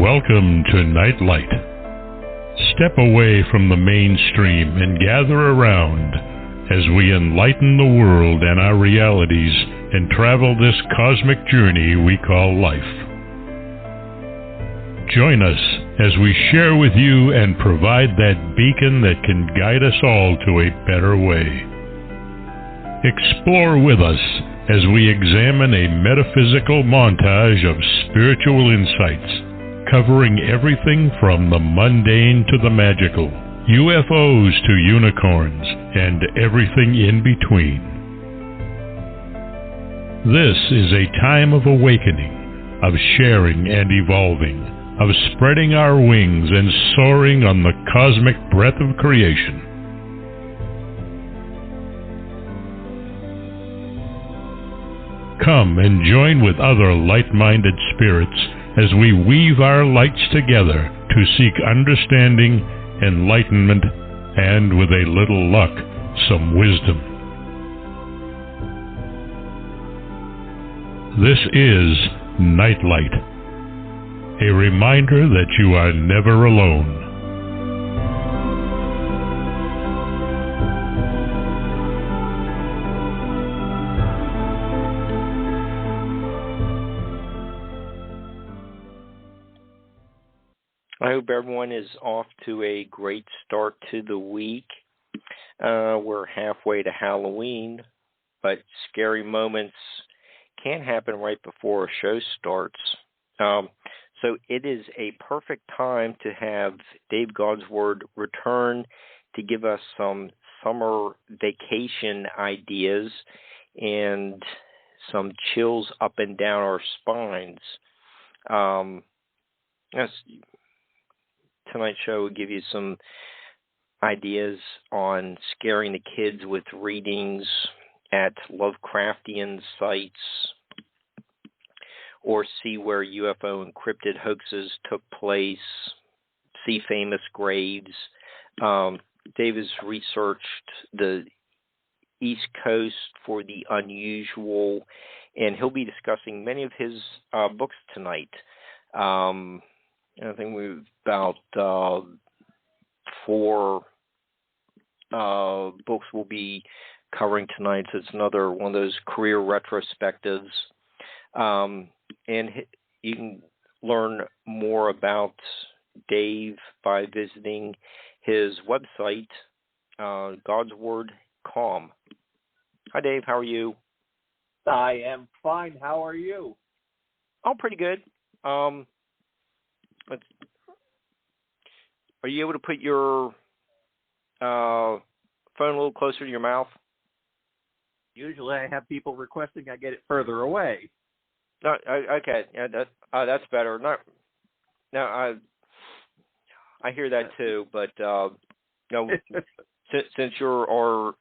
Welcome to Nightlight. Step away from the mainstream and gather around as we enlighten the world and our realities and travel this cosmic journey we call life. Join us as we share with you and provide that beacon that can guide us all to a better way. Explore with us as we examine a metaphysical montage of spiritual insights, covering everything from the mundane to the magical, UFOs to unicorns, and everything in between. This is a time of awakening, of sharing and evolving, of spreading our wings and soaring on the cosmic breath of creation. Come and join with other light-minded spirits as we weave our lights together to seek understanding, enlightenment, and, with a little luck, some wisdom. This is Nightlight, a reminder that you are never alone. I hope everyone is off to a great start to the week. We're halfway to Halloween, but scary moments can happen right before a show starts. So it is a perfect time to have Dave Goudsward return to give us some summer vacation ideas and some chills up and down our spines. Tonight's show will give you some ideas on scaring the kids with readings at Lovecraftian sites, or see where UFO and cryptid hoaxes took place, see famous graves. Dave has researched the East Coast for the unusual, and he'll be discussing many of his books tonight. I think we've about 4 books we'll be covering tonight. So it's another one of those career retrospectives. And you can learn more about Dave by visiting his website, Goudsward.com. Hi, Dave. How are you? I am fine. How are you? Oh, pretty good. Are you able to put your phone a little closer to your mouth? Usually I have people requesting I get it further away. No, okay. Yeah, that's better. I hear that too, but since you're our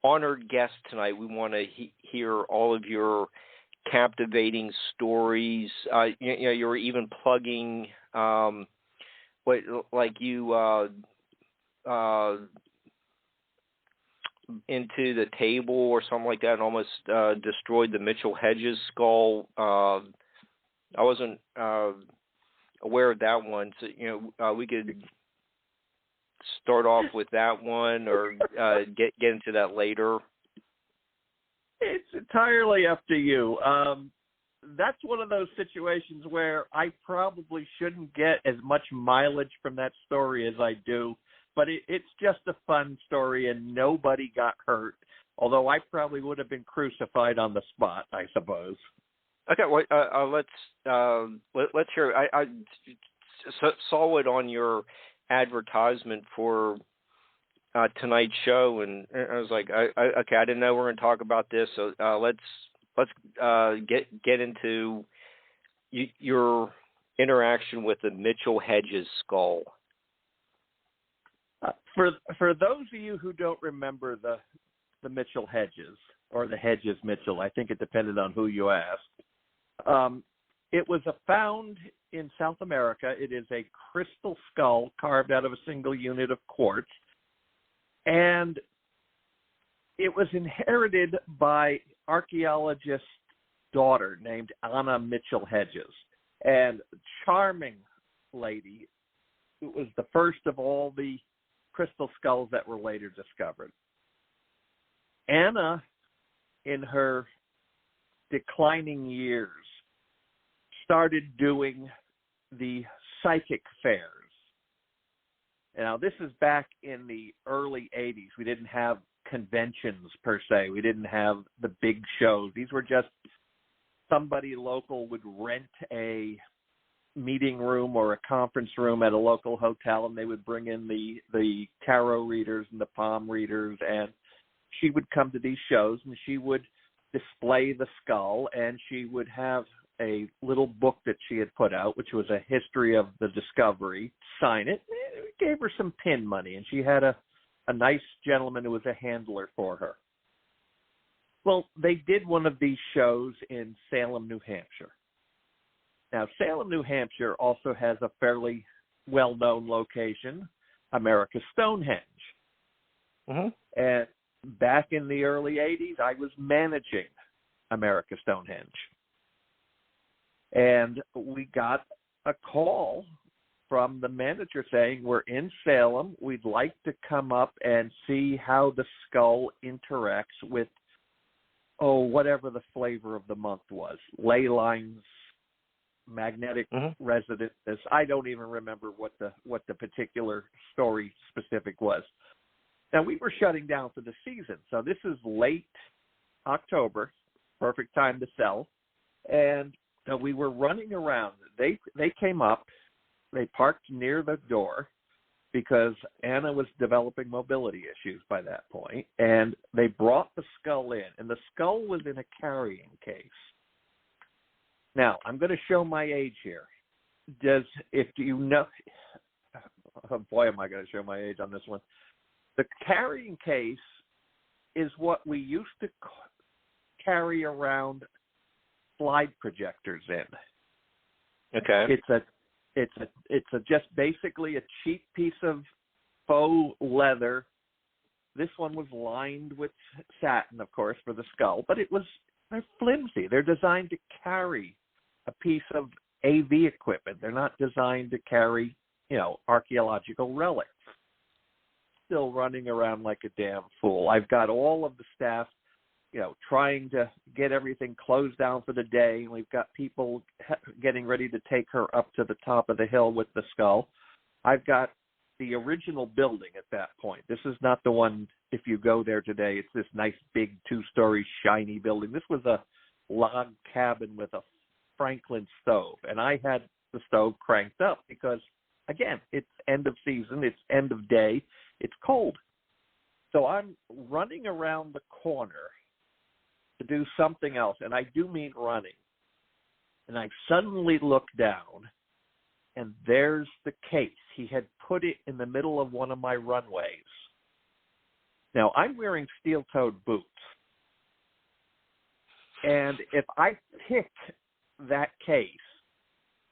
honored guest tonight, we want to hear all of your captivating stories. You're even plugging into the table or something like that, and almost destroyed the Mitchell Hedges skull. I wasn't aware of that one, so we could start off with that one, or get into that later. It's entirely up to you. That's one of those situations where I probably shouldn't get as much mileage from that story as I do, but it's just a fun story and nobody got hurt, although I probably would have been crucified on the spot, I suppose. Okay, well, let's hear it. I saw it on your advertisement for tonight's show, and I was like, okay, I didn't know we were going to talk about this, so let's get into your interaction with the Mitchell Hedges skull. For those of you who don't remember the Mitchell Hedges, or the Hedges Mitchell, I think it depended on who you asked. It was found in South America. It is a crystal skull carved out of a single unit of quartz, and it was inherited by archaeologist's daughter named Anna Mitchell Hedges. And charming lady. It was the first of all the crystal skulls that were later discovered. Anna, in her declining years, started doing the psychic fairs. Now, this is back in the early 80s. We didn't have conventions per se. We didn't have the big shows. These were just somebody local would rent a meeting room or a conference room at a local hotel, and they would bring in the tarot readers and the palm readers, and she would come to these shows, and she would display the skull, and she would have a little book that she had put out, which was a history of the discovery, sign it. It gave her some pin money, and she had a nice gentleman who was a handler for her. Well, they did one of these shows in Salem, New Hampshire. Now, Salem, New Hampshire also has a fairly well-known location, America's Stonehenge. Mm-hmm. And back in the early 80s, I was managing America's Stonehenge. And we got a call from the manager saying, we're in Salem. We'd like to come up and see how the skull interacts with, whatever the flavor of the month was. Ley lines, magnetic resonances. I don't even remember what the particular story specific was. Now, we were shutting down for the season. So this is late October, perfect time to sell. And we were running around. They came up. They parked near the door because Anna was developing mobility issues by that point, and they brought the skull in, and the skull was in a carrying case. Now, I'm going to show my age here. If you know, oh boy, am I going to show my age on this one. The carrying case is what we used to carry around slide projectors in. Okay. It's just basically a cheap piece of faux leather. This one was lined with satin, of course, for the skull, but they're flimsy. They're designed to carry a piece of AV equipment. They're not designed to carry, archaeological relics. Still running around like a damn fool. I've got all of the staff trying to get everything closed down for the day. We've got people getting ready to take her up to the top of the hill with the skull. I've got the original building at that point. This is not the one, if you go there today, it's this nice big 2-story shiny building. This was a log cabin with a Franklin stove, and I had the stove cranked up because, again, it's end of season, it's end of day, it's cold. So I'm running around the corner to do something else, and I do mean running. And I suddenly look down, and there's the case. He had put it in the middle of one of my runways. Now, I'm wearing steel-toed boots. And if I pick that case,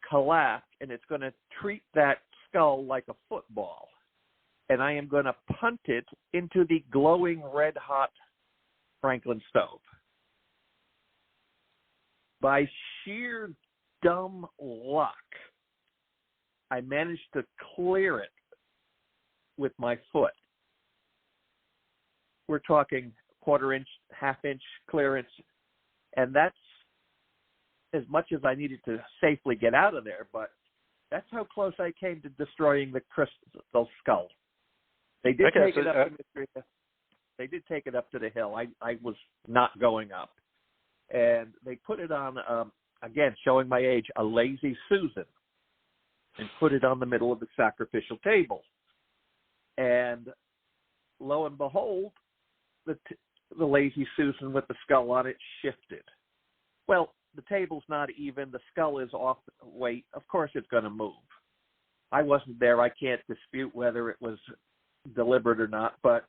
collapse, and it's going to treat that skull like a football, and I am going to punt it into the glowing red-hot Franklin stove. By sheer dumb luck, I managed to clear it with my foot. We're talking quarter-inch, half-inch clearance, and that's as much as I needed to safely get out of there, but that's how close I came to destroying the crystal skull. They did take it up. They did take it up to the hill. I was not going up. And they put it on, again, showing my age, a Lazy Susan, and put it on the middle of the sacrificial table. And lo and behold, the Lazy Susan with the skull on it shifted. Well, the table's not even. The skull is off weight. Of course it's going to move. I wasn't there. I can't dispute whether it was deliberate or not, but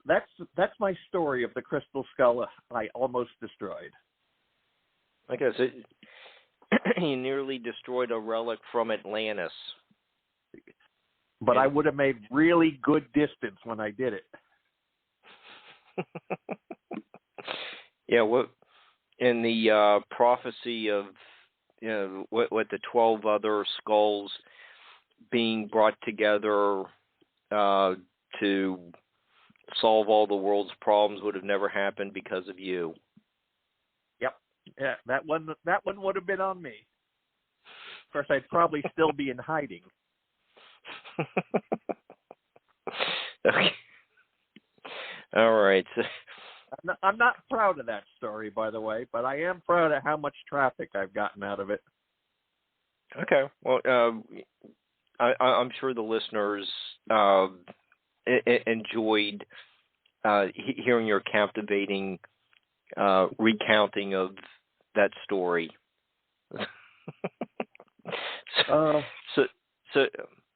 that's my story of the crystal skull I almost destroyed. Like I said, he nearly destroyed a relic from Atlantis. But I would have made really good distance when I did it. Yeah, in the prophecy of what the 12 other skulls being brought together to solve all the world's problems would have never happened because of you. Yep. Yeah, that one would have been on me. Of course, I'd probably still be in hiding. Okay. All right. I'm not proud of that story, by the way, but I am proud of how much traffic I've gotten out of it. Okay. Well, I'm sure the listeners enjoyed hearing your captivating recounting of that story.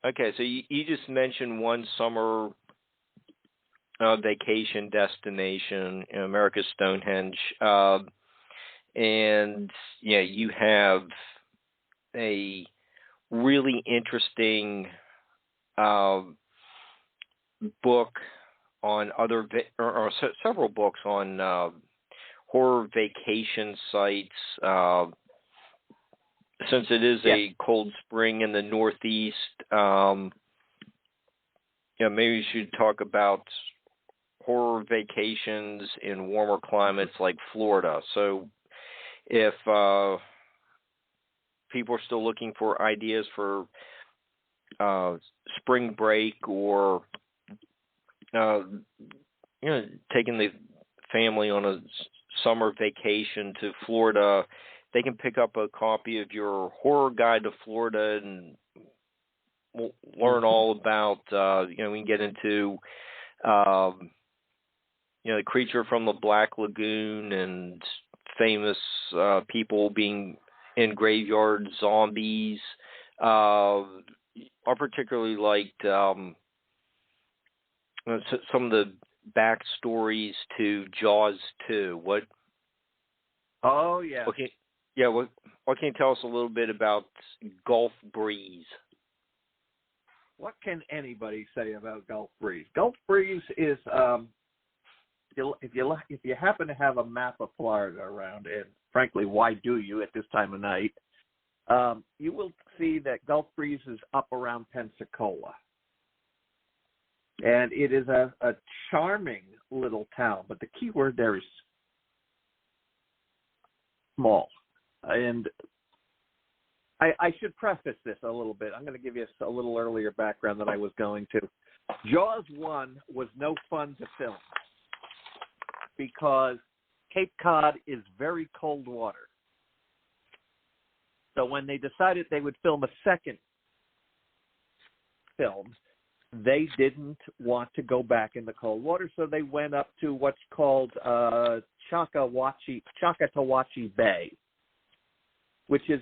Okay, so you just mentioned one summer vacation destination in America's Stonehenge, and you have a really interesting book on several books on horror vacation sites. Since it is a cold spring in the Northeast, maybe we should talk about horror vacations in warmer climates like Florida. So if people are still looking for ideas for spring break or taking the family on a summer vacation to Florida, they can pick up a copy of your Horror Guide to Florida and learn all about, we can get into, the creature from the Black Lagoon and famous people being in graveyards, zombies. I particularly liked some of the backstories to Jaws 2. Oh, yeah. Okay. Yeah, what can you tell us a little bit about Gulf Breeze? What can anybody say about Gulf Breeze? Gulf Breeze is, if you happen to have a map of Florida around, and frankly, why do you at this time of night? You will see that Gulf Breeze is up around Pensacola, and it is a charming little town. But the key word there is small. And I should preface this a little bit. I'm going to give you a little earlier background than I was going to. Jaws 1 was no fun to film because Cape Cod is very cold water. So when they decided they would film a second film, they didn't want to go back in the cold water, so they went up to what's called Choctawhatchee Bay, which is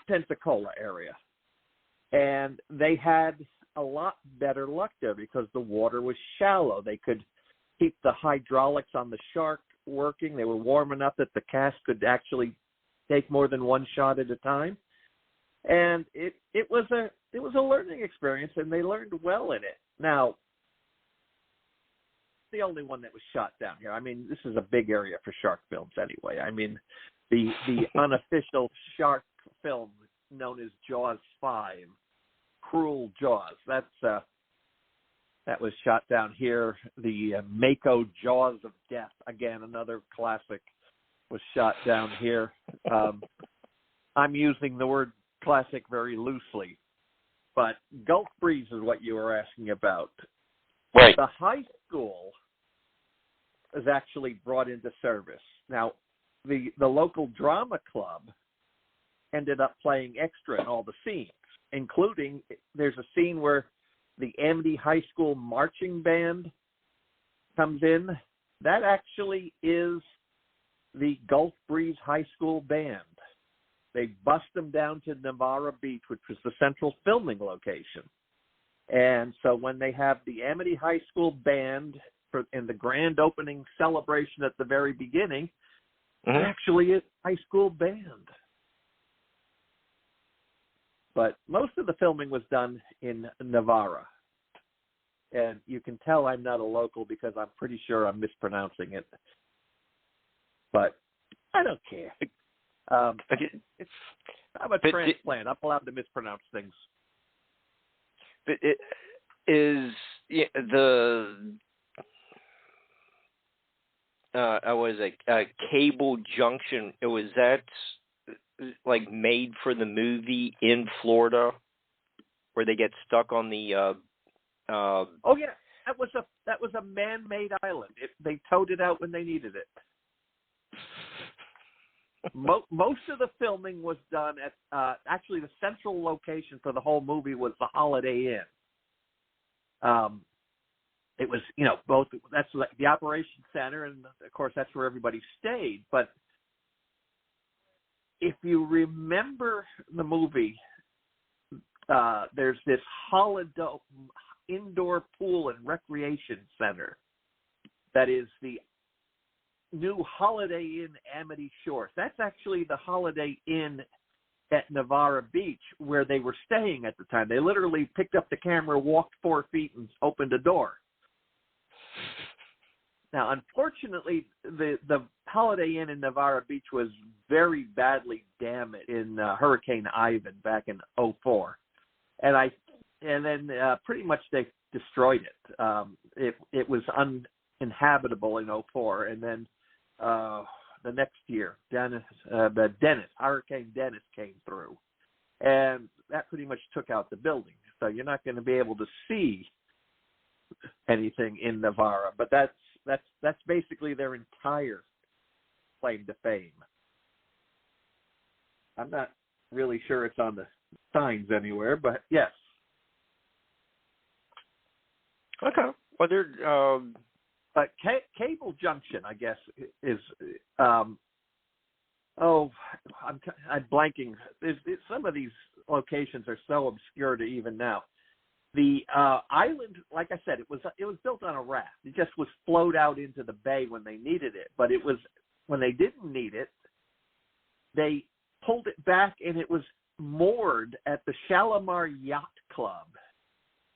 Pensacola area. And they had a lot better luck there because the water was shallow. They could keep the hydraulics on the shark working. They were warm enough that the cast could actually take more than one shot at a time. And it was a learning experience, and they learned well in it. Now, the only one that was shot down here. I mean, this is a big area for shark films anyway. I mean, the unofficial shark film known as Jaws 5, Cruel Jaws. That was shot down here. The Mako Jaws of Death, again, another classic, was shot down here. I'm using the word classic very loosely, but Gulf Breeze is what you were asking about. Right. The high school is actually brought into service. Now, the local drama club ended up playing extra in all the scenes, including there's a scene where the Amity High School marching band comes in. That actually is the Gulf Breeze High School band. They bust them down to Navarre Beach, which was the central filming location. And so when they have the Amity High School band in the grand opening celebration at the very beginning, actually it's a high school band. But most of the filming was done in Navarre. And you can tell I'm not a local because I'm pretty sure I'm mispronouncing it. But I don't care. I'm a transplant. I'm allowed to mispronounce things. But it is was a Cable Junction. Was that like made for the movie in Florida, where they get stuck on the? Oh yeah, that was a man-made island. They towed it out when they needed it. Most of the filming was done at actually the central location for the whole movie was the Holiday Inn. It was, both, that's like the operation center, and of course that's where everybody stayed. But if you remember the movie, there's this Holidome indoor pool and recreation center that is the new Holiday Inn Amity Shores. That's actually the Holiday Inn at Navarre Beach where they were staying at the time. They literally picked up the camera, walked 4 feet, and opened a door. Now, unfortunately, the Holiday Inn in Navarre Beach was very badly damaged in Hurricane Ivan back in 2004, and then pretty much they destroyed it. It was uninhabitable in 2004, and then the next year, Hurricane Dennis came through, and that pretty much took out the building. So you're not going to be able to see anything in Navarre, but that's basically their entire claim to fame. I'm not really sure it's on the signs anywhere, but yes. Okay. Well, they're but Cable Junction, I guess, is I'm blanking. Some of these locations are so obscure to even now. The island, like I said, it was built on a raft. It just was flowed out into the bay when they needed it. But it was when they didn't need it, they pulled it back, and it was moored at the Shalimar Yacht Club,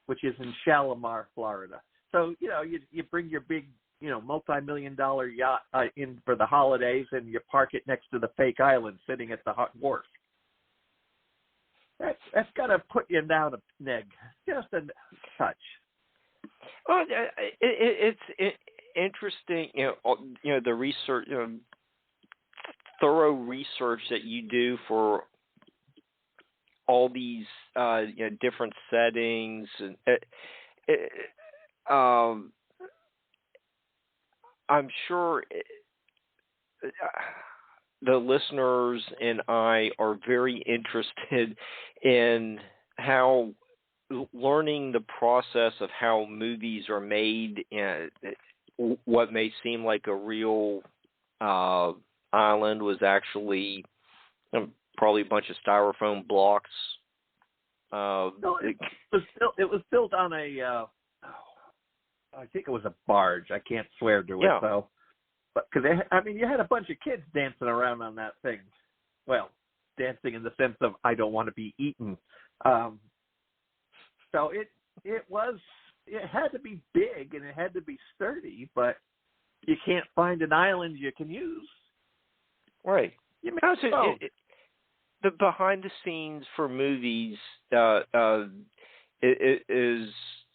which is in Shalimar, Florida. So you bring your big multi-million-dollar yacht in for the holidays, and you park it next to the fake island sitting at the hot wharf. That's got to put you down a neg, just a touch. Well, it's interesting, the research, thorough research that you do for all these, different settings, and I'm sure the listeners and I are very interested in how learning the process of how movies are made, and what may seem like a real island was actually probably a bunch of styrofoam blocks. No, it was built on a I think it was a barge. I can't swear to it though. But because you had a bunch of kids dancing around on that thing. Well, dancing in the sense of I don't want to be eaten. So it had to be big and it had to be sturdy, but you can't find an island you can use. Right. The behind the scenes for movies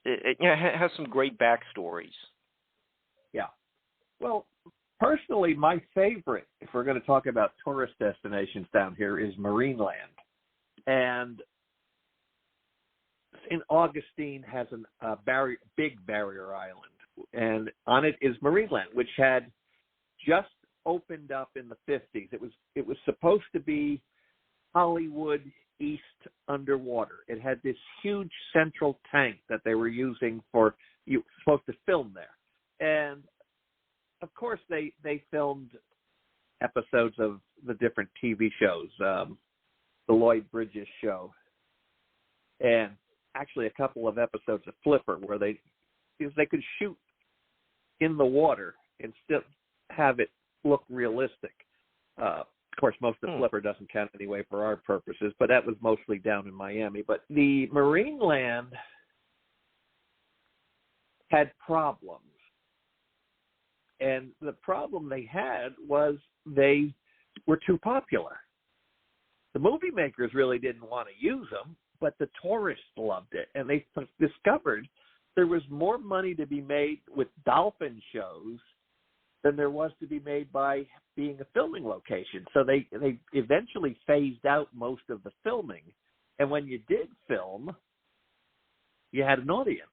it has some great backstories. Yeah. Well, personally, my favorite, if we're going to talk about tourist destinations down here, is Marineland. And St. Augustine has a big barrier island, and on it is Marineland, which had just opened up in the 50s. It was supposed to be Hollywood East underwater. It had this huge central tank that they were using supposed to film there. And of course they filmed episodes of the different TV shows, the Lloyd Bridges show, and actually a couple of episodes of Flipper where they could shoot in the water and still have it look realistic. Of course, most of Flipper doesn't count anyway for our purposes, but that was mostly down in Miami. But the Marineland had problems. And the problem they had was they were too popular. The movie makers really didn't want to use them, but the tourists loved it, and they discovered there was more money to be made with dolphin shows than there was to be made by being a filming location. So they eventually phased out most of the filming, and when you did film, you had an audience.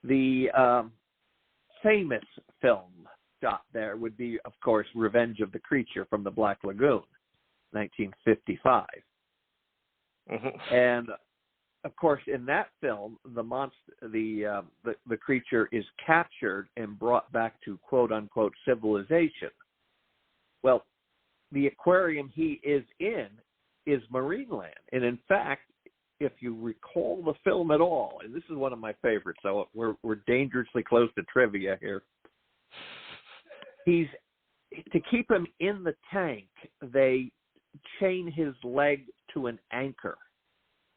The famous film shot there would be, of course, Revenge of the Creature from the Black Lagoon, 1955. Mm-hmm. And of course, in that film, the creature is captured and brought back to quote unquote civilization. Well, the aquarium he is in is Marineland, and in fact, if you recall the film at all, and this is one of my favorites, so we're dangerously close to trivia here. To keep him in the tank, they chain his leg to an anchor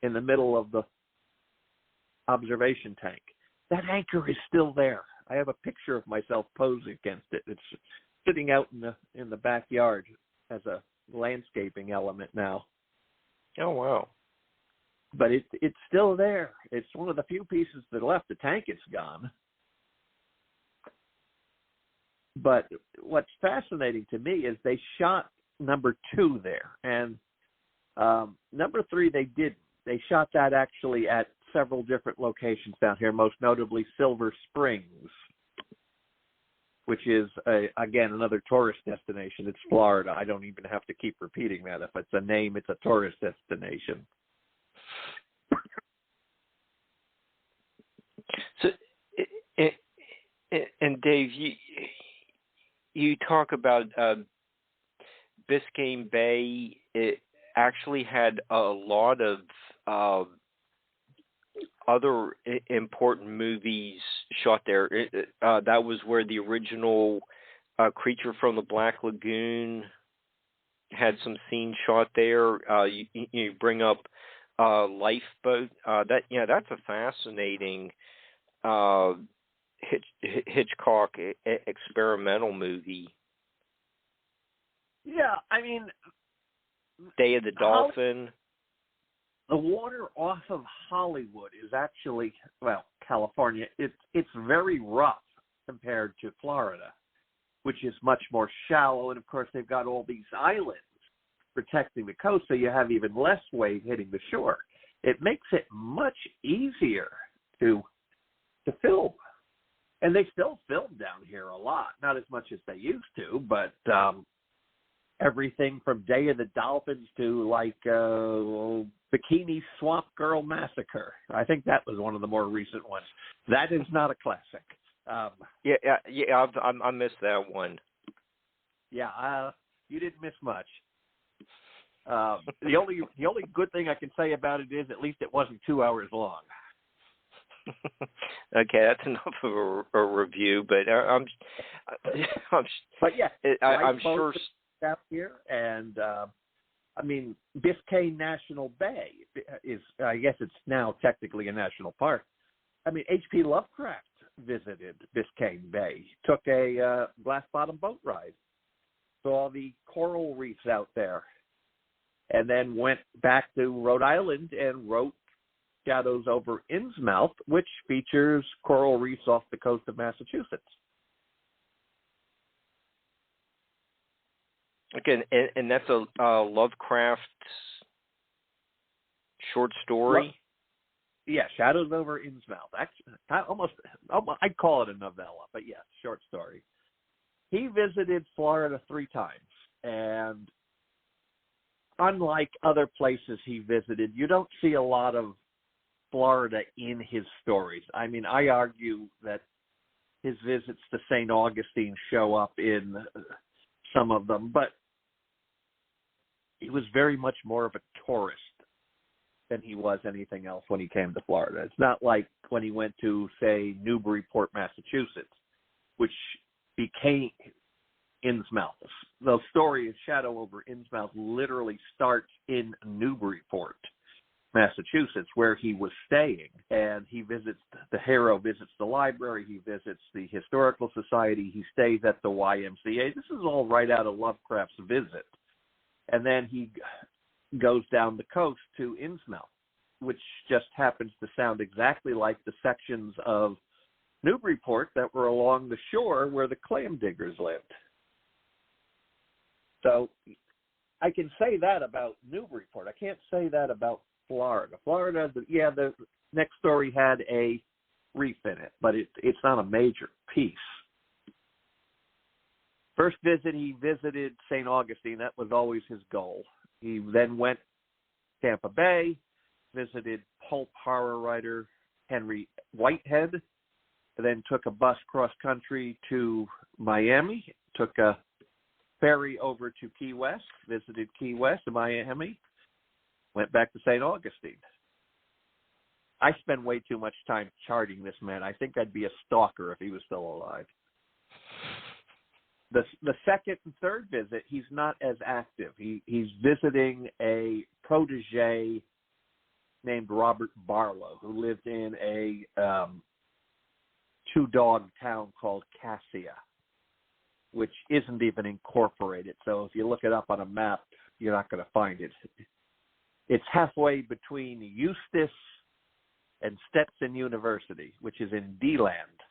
in the middle of the observation tank. That anchor is still there. I have a picture of myself posing against it. It's sitting out in the backyard as a landscaping element now. Oh, wow. But it's still there. It's one of the few pieces that left. The tank is gone. But what's fascinating to me is they shot number 2 there. And number 3 they didn't. They shot that actually at several different locations down here, most notably Silver Springs, which is, again, another tourist destination. It's Florida. I don't even have to keep repeating that. If it's a name, it's a tourist destination. So, and Dave, you talk about Biscayne Bay. It actually had a lot of other important movies shot there. That was where the original Creature from the Black Lagoon had some scenes shot there. You bring up Lifeboat. That's a fascinating Hitchcock experimental movie. Yeah, I mean, Day of the Dolphin. The water off of Hollywood is actually, well, California. It's very rough compared to Florida, which is much more shallow. And of course, they've got all these islands protecting the coast, so you have even less wave hitting the shore. It makes it much easier to film. And they still film down here a lot, not as much as they used to, but everything from Day of the Dolphins to like Bikini Swamp Girl Massacre. I think that was one of the more recent ones. That is not a classic. I missed that one. Yeah, you didn't miss much. The only good thing I can say about it is at least it wasn't 2 hours long. Okay, that's enough of a review, but I'm sure out here, and I mean, Biscayne National Bay is, I guess it's now technically a national park. I mean, H.P. Lovecraft visited Biscayne Bay, took a glass bottom boat ride, saw the coral reefs out there, and then went back to Rhode Island and wrote Shadows over Innsmouth, which features coral reefs off the coast of Massachusetts. Again, and that's a Lovecraft short story? Yeah, Shadows over Innsmouth. Actually, I'd call it a novella, but yes, short story. He visited Florida 3 times, and unlike other places he visited, you don't see a lot of Florida in his stories. I mean, I argue that his visits to St. Augustine show up in some of them, but he was very much more of a tourist than he was anything else when he came to Florida. It's not like when he went to, say, Newburyport, Massachusetts, which became Innsmouth. The story of Shadow over Innsmouth literally starts in Newburyport. Massachusetts, where he was staying. And the hero visits the library, he visits the Historical Society, he stays at the YMCA. This is all right out of Lovecraft's visit. And then he goes down the coast to Innsmouth, which just happens to sound exactly like the sections of Newburyport that were along the shore where the clam diggers lived. So I can say that about Newburyport. I can't say that about Florida. Florida, the next story had a reef in it, but it's not a major piece. First visit, he visited St. Augustine. That was always his goal. He then went to Tampa Bay, visited pulp horror writer Henry Whitehead, then took a bus cross-country to Miami, took a ferry over to Key West, visited Key West and Miami, went back to St. Augustine. I spend way too much time charting this man. I think I'd be a stalker if he was still alive. The second and third visit, he's not as active. He's visiting a protege named Robert Barlow, who lived in a two-dog town called Cassia, which isn't even incorporated. So if you look it up on a map, you're not going to find it. It's halfway between Eustis and Stetson University, which is in D-land.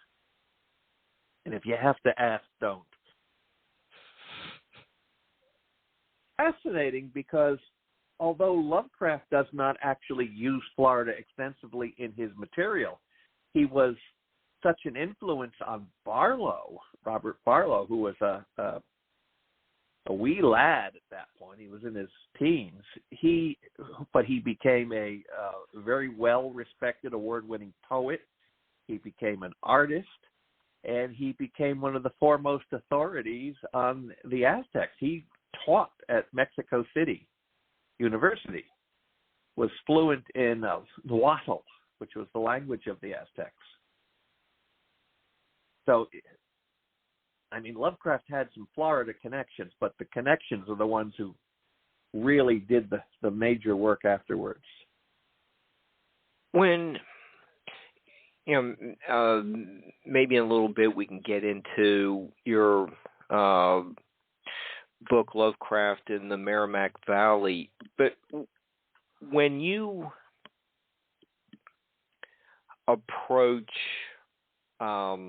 And if you have to ask, don't. Fascinating because although Lovecraft does not actually use Florida extensively in his material, he was such an influence on Barlow, Robert Barlow, who was a wee lad at that point. He was in his teens. But he became a very well-respected, award-winning poet. He became an artist, and he became one of the foremost authorities on the Aztecs. He taught at Mexico City University, was fluent in Nahuatl, which was the language of the Aztecs. So, I mean, Lovecraft had some Florida connections, but the connections are the ones who really did the major work afterwards. When, maybe in a little bit we can get into your book, Lovecraft in the Merrimack Valley, but when you approach a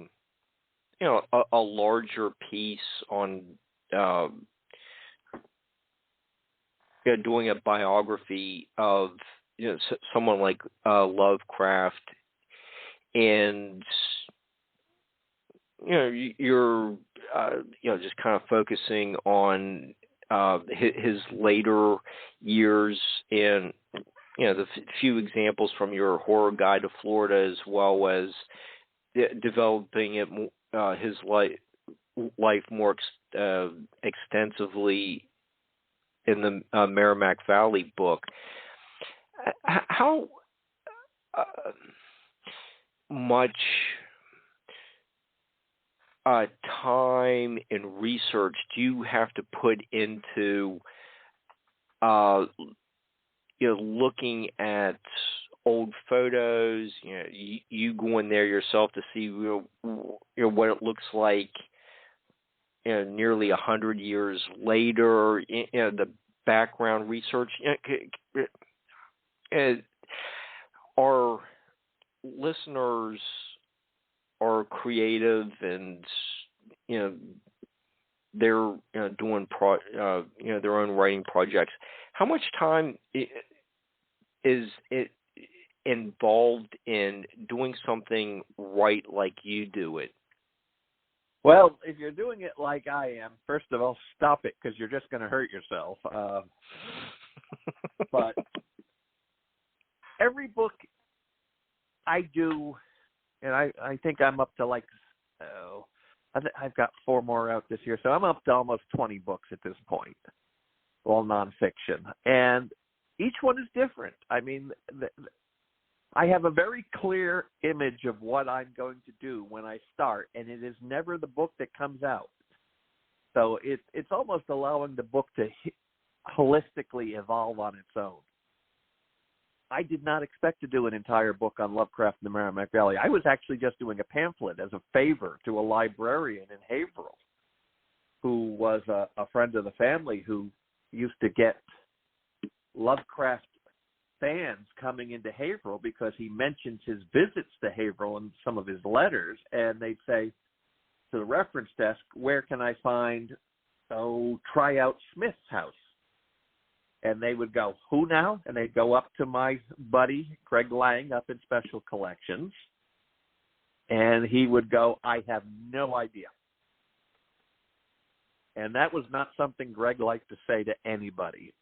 larger piece on doing a biography of someone like Lovecraft, and you're just kind of focusing on his later years, and the few examples from your Horror Guide to Florida, as well as developing his life more extensively in the Merrimack Valley book. How much time and research do you have to put into looking at old photos, you go in there yourself to see what it looks like nearly 100 years later, the background research? Our listeners are creative, and they're doing their own writing projects. How much time is it involved in doing something right like you do it? Well, if you're doing it like I am, first of all, stop it, because you're just going to hurt yourself. But every book I do, and I think I'm up to I've got 4 more out this year, so I'm up to almost 20 books at this point, all nonfiction. And each one is different. I mean, I have a very clear image of what I'm going to do when I start, and it is never the book that comes out. So it's almost allowing the book to holistically evolve on its own. I did not expect to do an entire book on Lovecraft in the Merrimack Valley. I was actually just doing a pamphlet as a favor to a librarian in Haverhill who was a friend of the family who used to get Lovecraft fans coming into Haverhill because he mentions his visits to Haverhill in some of his letters, and they'd say to the reference desk, where can I find, try out Smith's house? And they would go, who now? And they'd go up to my buddy, Greg Lang, up in Special Collections. And he would go, I have no idea. And that was not something Greg liked to say to anybody.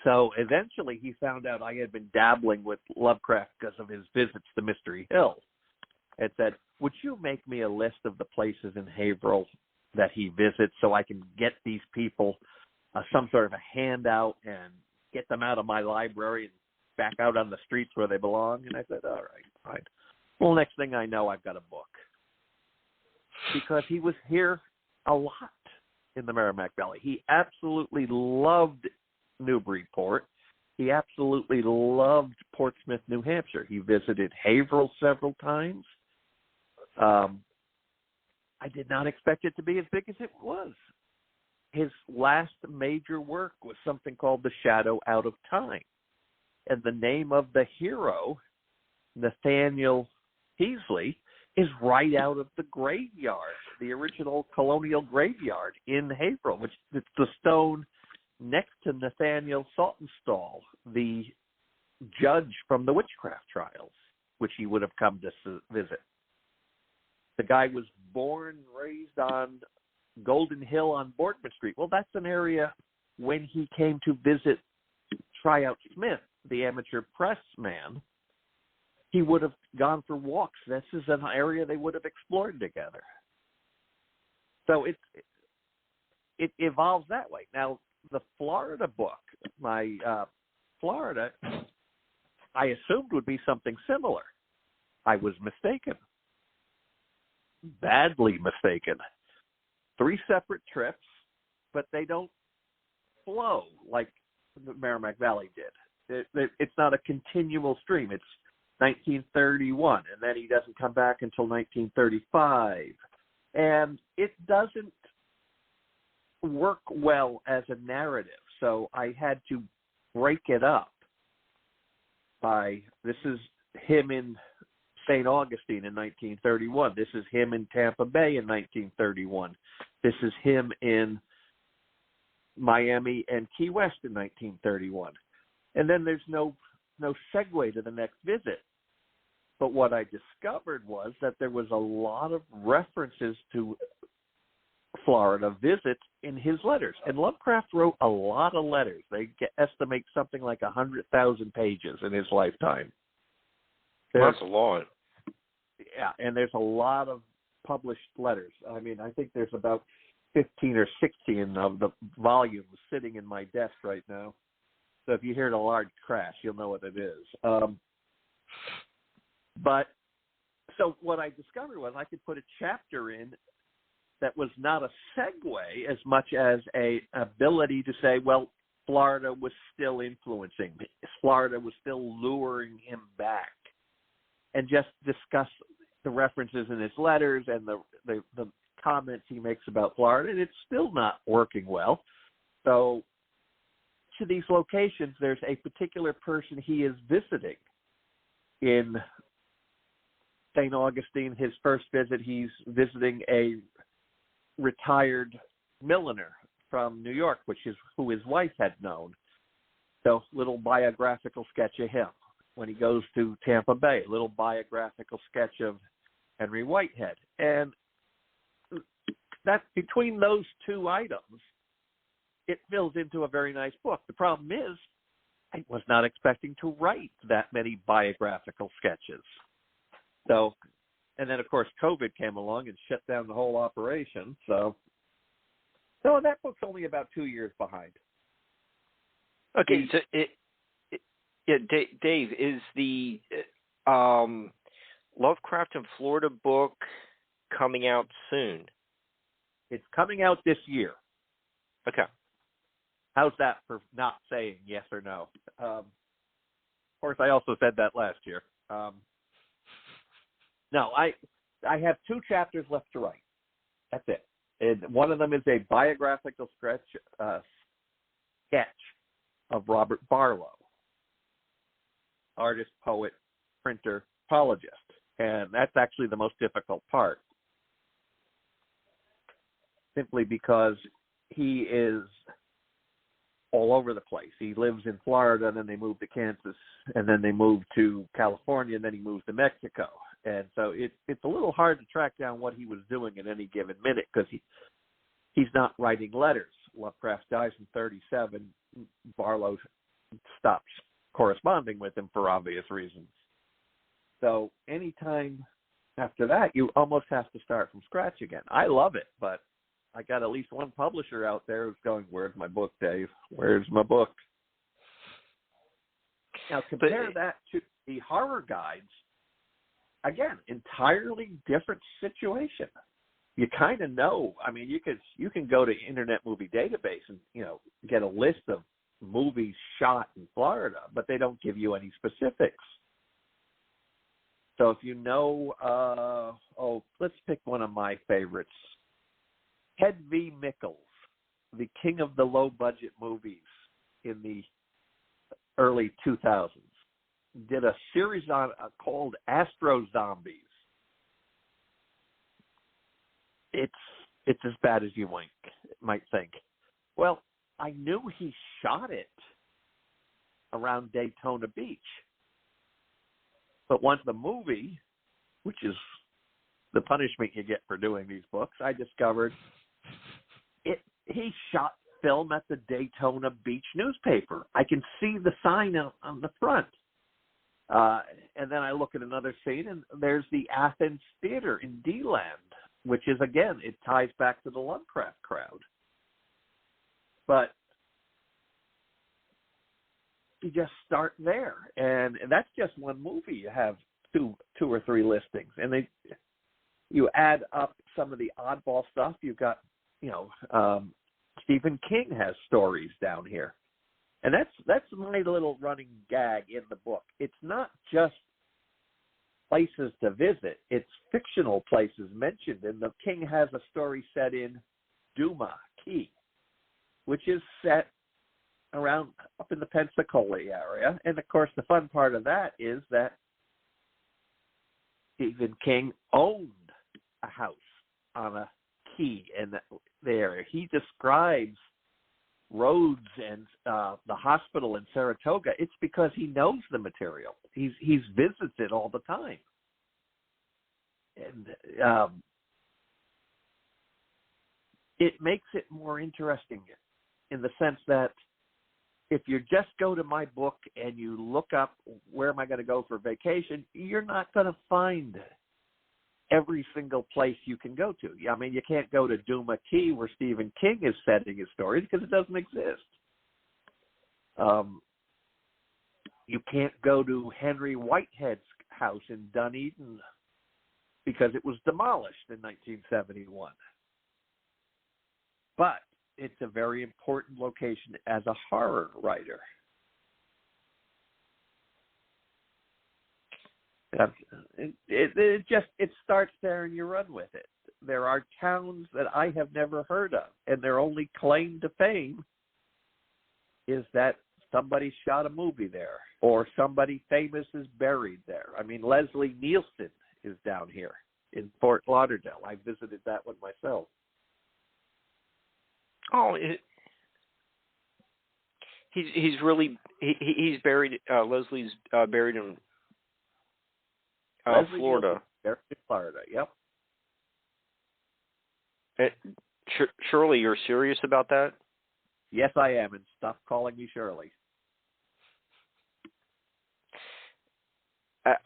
So eventually he found out I had been dabbling with Lovecraft because of his visits to Mystery Hill. And said, would you make me a list of the places in Haverhill that he visits so I can get these people some sort of a handout and get them out of my library and back out on the streets where they belong? And I said, all right, fine. Well, next thing I know, I've got a book. Because he was here a lot in the Merrimack Valley. He absolutely loved Newburyport. He absolutely loved Portsmouth, New Hampshire. He visited Haverhill several times. I did not expect it to be as big as it was. His last major work was something called The Shadow Out of Time. And the name of the hero, Nathaniel Peaslee, is right out of the graveyard, the original colonial graveyard in Haverhill, which is the stone next to Nathaniel Saltonstall, the judge from the witchcraft trials, which he would have come to visit. The guy was born, raised on Golden Hill on Boardman Street. Well, that's an area when he came to visit Tryout Smith, the amateur press man, he would have gone for walks. This is an area they would have explored together. So it evolves that way. Now, the Florida book, my Florida, I assumed would be something similar. I was mistaken. Badly mistaken. 3 separate trips, but they don't flow like the Merrimack Valley did. It's not a continual stream. It's 1931, and then he doesn't come back until 1935. And it doesn't work well as a narrative, so I had to break it up by, this is him in St. Augustine in 1931. This is him in Tampa Bay in 1931. This is him in Miami and Key West in 1931. And then there's no segue to the next visit. But what I discovered was that there was a lot of references to Florida visits in his letters. And Lovecraft wrote a lot of letters. They estimate something like 100,000 pages in his lifetime. That's a lot. Yeah, and there's a lot of published letters. I mean, I think there's about 15 or 16 of the volumes sitting in my desk right now. So if you hear a large crash, you'll know what it is. But so what I discovered was I could put a chapter in that was not a segue as much as an ability to say, well, Florida was still influencing me. Florida was still luring him back. And just discuss the references in his letters and the comments he makes about Florida, and it's still not working well. So to these locations, there's a particular person he is visiting. In St. Augustine, his first visit, he's visiting a retired milliner from New York, which is who his wife had known. So little biographical sketch of him. When he goes to Tampa Bay, a little biographical sketch of Henry Whitehead. And that between those two items, it fills into a very nice book. The problem is, I was not expecting to write that many biographical sketches. So, and then of course COVID came along and shut down the whole operation. So that book's only about 2 years behind. Okay, so yeah, Dave, is the Lovecraft in Florida book coming out soon? It's coming out this year. Okay. How's that for not saying yes or no? course, I also said that last year. No, I have 2 chapters left to write. That's it. And one of them is a biographical sketch of Robert Barlow, artist, poet, printer, apologist. And that's actually the most difficult part, simply because he is all over the place. He lives in Florida, and then they moved to Kansas, and then they moved to California, and then he moved to Mexico. And so it's a little hard to track down what he was doing at any given minute, because he's not writing letters. Lovecraft dies in 1937. Barlow stops corresponding with him for obvious reasons. So anytime after that, you almost have to start from scratch again. I love it, but I got at least one publisher out there who's going, "Where's my book, Dave? Where's my book?" Now compare that to the horror guides. Again, entirely different situation. You kind of know. I mean, you can go to Internet Movie Database and get a list of movies shot in Florida, but they don't give you any specifics. So if you know, let's pick one of my favorites, Ted V. Mickles, the king of the low-budget movies in the early 2000s, did a series called Astro Zombies. It's as bad as you might think. Well, I knew he shot it around Daytona Beach. But once the movie, which is the punishment you get for doing these books, I discovered he shot film at the Daytona Beach newspaper. I can see the sign on the front. And then I look at another scene, and there's the Athens Theater in D-Land, which is, again, it ties back to the Lovecraft crowd. But you just start there, and that's just one movie. You have two or three listings, and you add up some of the oddball stuff. You've got, Stephen King has stories down here. And that's my little running gag in the book. It's not just places to visit. It's fictional places mentioned. And the King has a story set in Duma Key, which is set around up in the Pensacola area. And, of course, the fun part of that is that Stephen King owned a house on a key in the area. He describes roads and the hospital in Saratoga. It's because he knows the material. He's visits it all the time. And it makes it more interesting in the sense that if you just go to my book and you look up where am I going to go for vacation, you're not going to find every single place you can go to. I mean, you can't go to Duma Key where Stephen King is setting his stories because it doesn't exist. You can't go to Henry Whitehead's house in Dunedin because it was demolished in 1971. But it's a very important location as a horror writer. It starts there and you run with it. There are towns that I have never heard of, and their only claim to fame is that somebody shot a movie there or somebody famous is buried there. I mean, Leslie Nielsen is down here in Fort Lauderdale. I visited that one myself. Oh, he's buried. Leslie's buried in Florida. Buried in Florida. Yep. Shirley, you're serious about that? Yes, I am, and stop calling me Shirley.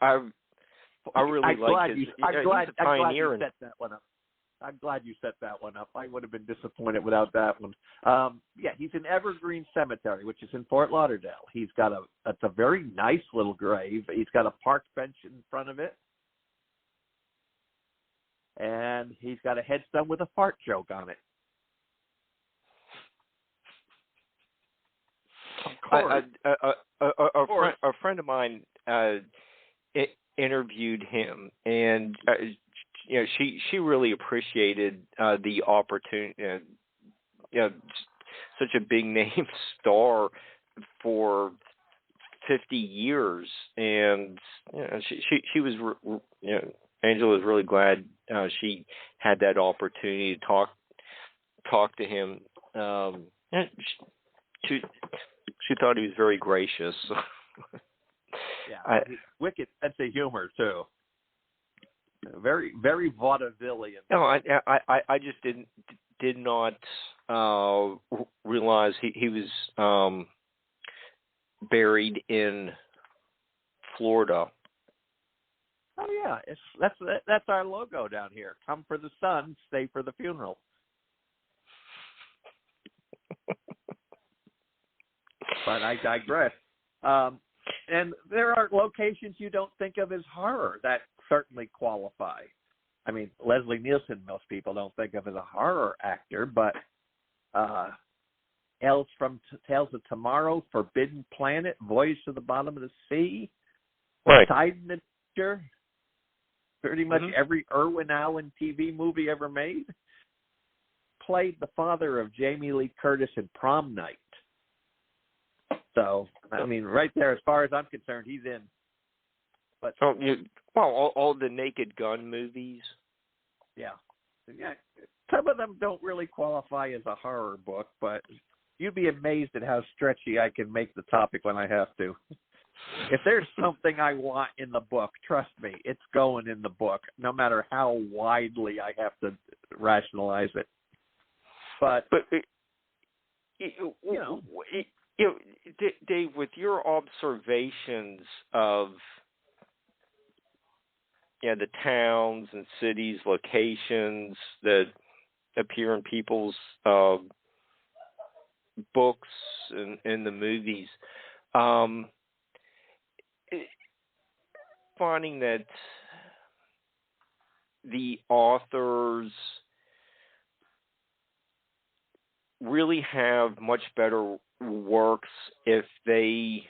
I really like his. I'm glad he's a pioneer. set that one up. I'm glad you set that one up. I would have been disappointed without that one. He's in Evergreen Cemetery, which is in Fort Lauderdale. It's a very nice little grave. He's got a park bench in front of it. And he's got a headstone with a fart joke on it. Of course. A friend of mine interviewed him, and she really appreciated the opportunity. Such a big name star for 50 years, and she was Angela was really glad she had that opportunity to talk to him. She thought he was very gracious. Yeah, wicked sense of humor too. Very, very vaudevillian. No, I just did not realize he was buried in Florida. Oh yeah, that's our logo down here. Come for the sun, stay for the funeral. But I digress. And there are locations you don't think of as horror that certainly qualify. I mean, Leslie Nielsen, most people don't think of as a horror actor, but Tales of Tomorrow, Forbidden Planet, Voyage to the Bottom of the Sea, right. Tide in the Future, pretty much every Irwin Allen TV movie ever made, played the father of Jamie Lee Curtis in Prom Night. So, I mean, right there, as far as I'm concerned, he's in. But all the Naked Gun movies. Yeah. Some of them don't really qualify as a horror book, but you'd be amazed at how stretchy I can make the topic when I have to. If there's something I want in the book, trust me, it's going in the book, no matter how widely I have to rationalize it. But Dave, with your observations of the towns and cities, locations that appear in people's books and in the movies, finding that the authors really have much better works if they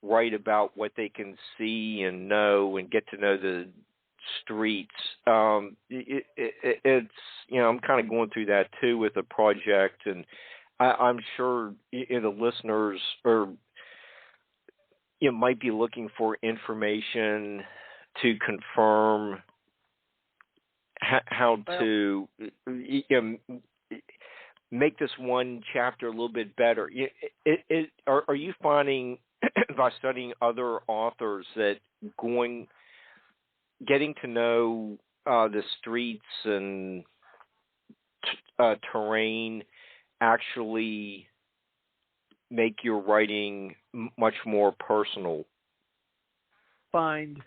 write about what they can see and know and get to know the streets. It's I'm kind of going through that too with a project, and I'm sure the listeners are might be looking for information to confirm how to make this one chapter a little bit better. Are you finding by studying other authors that getting to know the streets and terrain actually make your writing much more personal? Find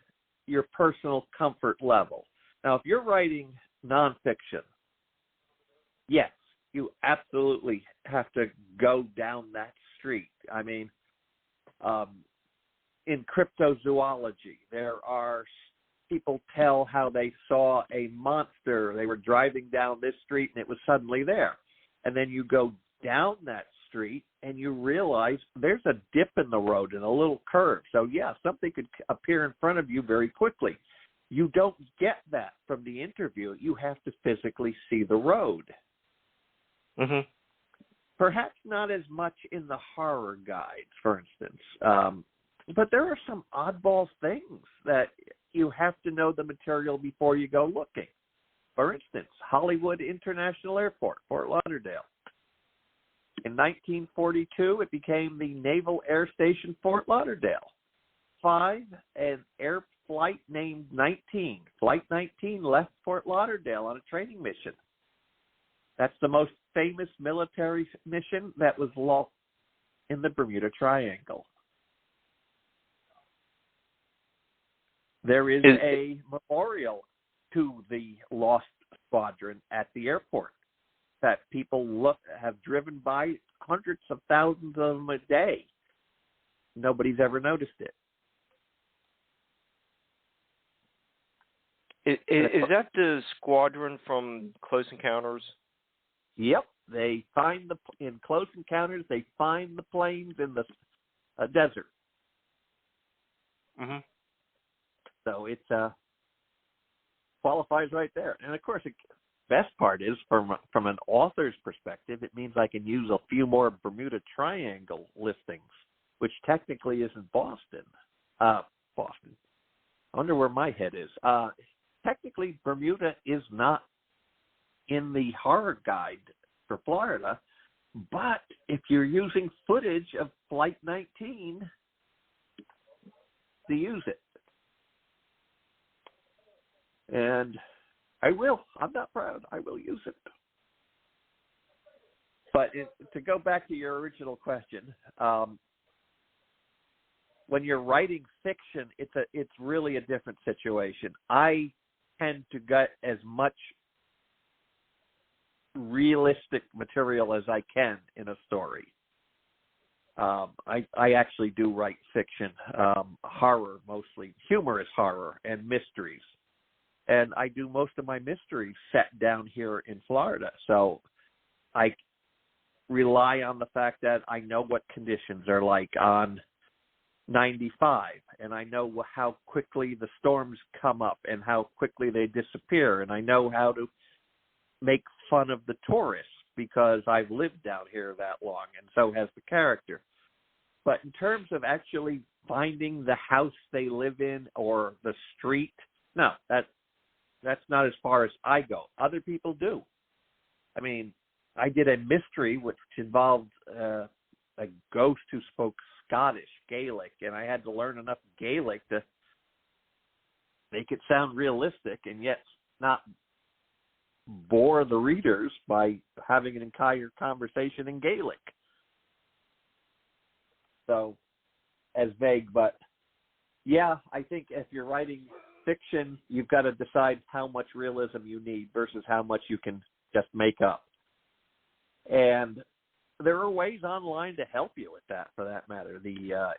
your personal comfort level. Now, if you're writing nonfiction, yes, you absolutely have to go down that street. I mean, in cryptozoology, there are people tell how they saw a monster. They were driving down this street and it was suddenly there. And then you go down that street and you realize there's a dip in the road and a little curve. So, yeah, something could appear in front of you very quickly. You don't get that from the interview. You have to physically see the road. Mm-hmm. Perhaps not as much in the horror guides, for instance. But there are some oddball things that you have to know the material before you go looking. For instance, Hollywood International Airport, Fort Lauderdale. In 1942, it became the Naval Air Station Fort Lauderdale. An air flight named 19. Flight 19 left Fort Lauderdale on a training mission. That's the most famous military mission that was lost in the Bermuda Triangle. There is a memorial to the lost squadron at the airport that people have driven by, hundreds of thousands of them a day. Nobody's ever noticed it. Is that the squadron from Close Encounters? Yep, They find in Close Encounters, they find the plains in the desert. Mm-hmm. So it qualifies right there. And of course, the best part is from an author's perspective, it means I can use a few more Bermuda Triangle listings, which technically isn't Boston. Boston. I wonder where my head is. Technically, Bermuda is not in the horror guide for Florida, but if you're using footage of Flight 19, to use it. And I will. I'm not proud. I will use it. But to go back to your original question, when you're writing fiction, it's really a different situation. I tend to get as much realistic material as I can in a story. I actually do write fiction, horror mostly, humorous horror, and mysteries. And I do most of my mysteries set down here in Florida. So I rely on the fact that I know what conditions are like on 95, and I know how quickly the storms come up and how quickly they disappear, and I know how to make fun of the tourists because I've lived down here that long, and so has the character. But in terms of actually finding the house they live in or the street, no, that's not as far as I go. Other people do. I mean, I did a mystery which involved a ghost who spoke Scottish, Gaelic, and I had to learn enough Gaelic to make it sound realistic and yet not bore the readers by having an entire conversation in Gaelic. So, as vague, but yeah, I think if you're writing fiction, you've got to decide how much realism you need versus how much you can just make up. And there are ways online to help you with that, for that matter. The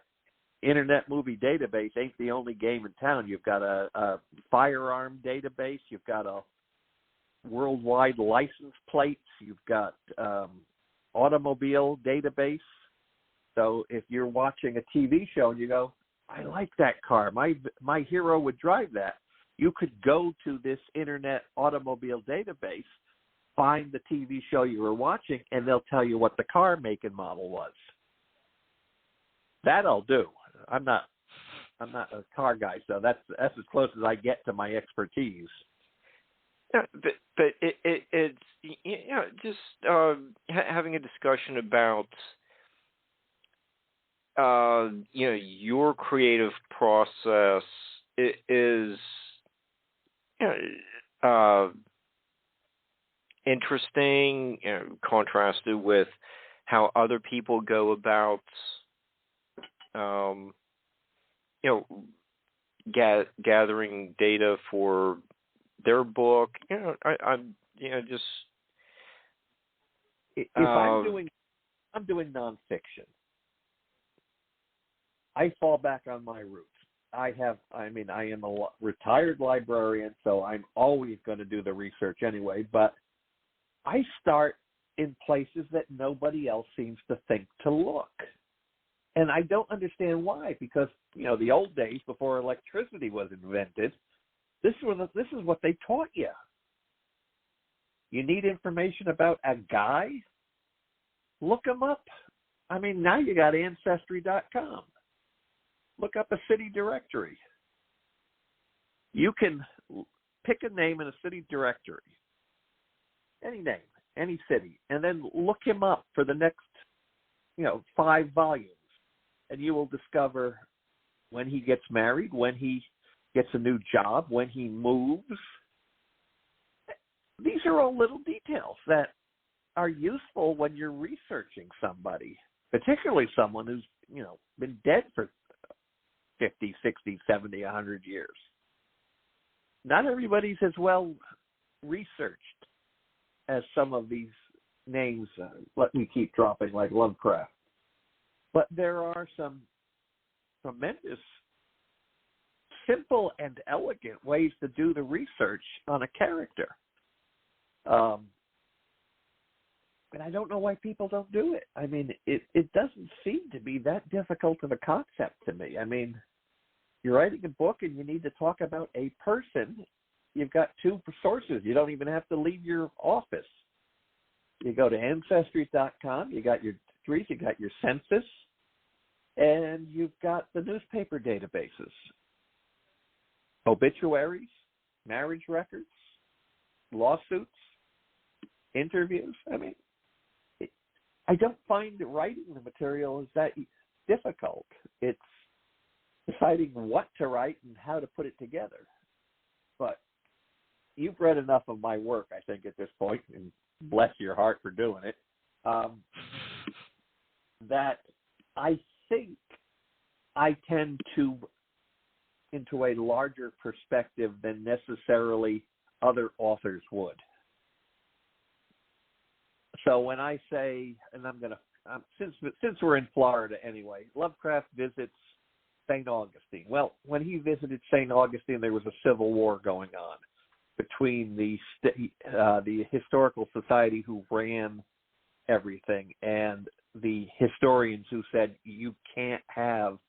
Internet Movie Database ain't the only game in town. You've got a firearm database. You've got a worldwide license plates. You've got automobile database. So if you're watching a TV show and you go, I like that car, my hero would drive that, you could go to this Internet automobile database, find the TV show you were watching, and they'll tell you what the car make and model was. That I'll do. I'm not a car guy, so that's as close as I get to my expertise. Yeah, but it's just having a discussion about your creative process is interesting, contrasted with how other people go about, gathering data for their book. Just if I'm doing nonfiction, I fall back on my roots. I am a retired librarian, so I'm always going to do the research anyway, but I start in places that nobody else seems to think to look. And I don't understand why, because, the old days before electricity was invented, this is what they taught you. You need information about a guy? Look him up. Now you got Ancestry.com. Look up a city directory. You can pick a name in a city directory, any name, any city, and then look him up for the next, 5 volumes, and you will discover when he gets married, when he gets a new job, when he moves. These are all little details that are useful when you're researching somebody, particularly someone who's, been dead for 50, 60, 70, 100 years. Not everybody's as well researched as some of these names, let me keep dropping, like Lovecraft. But there are some tremendous, simple and elegant ways to do the research on a character. And I don't know why people don't do it. I mean, it doesn't seem to be that difficult of a concept to me. I mean, you're writing a book and you need to talk about a person. You've got two sources. You don't even have to leave your office. You go to Ancestry.com, you got your trees, you got your census, and you've got the newspaper databases, obituaries, marriage records, lawsuits, interviews. I mean, I don't find writing the material is that difficult. It's deciding what to write and how to put it together. But you've read enough of my work, I think, at this point, and bless your heart for doing it, that I think I tend to into a larger perspective than necessarily other authors would. So when I say, and I'm going to, since we're in Florida anyway, Lovecraft visits St. Augustine. Well, when he visited St. Augustine, there was a civil war going on between the historical society who ran everything and the historians who said you can't have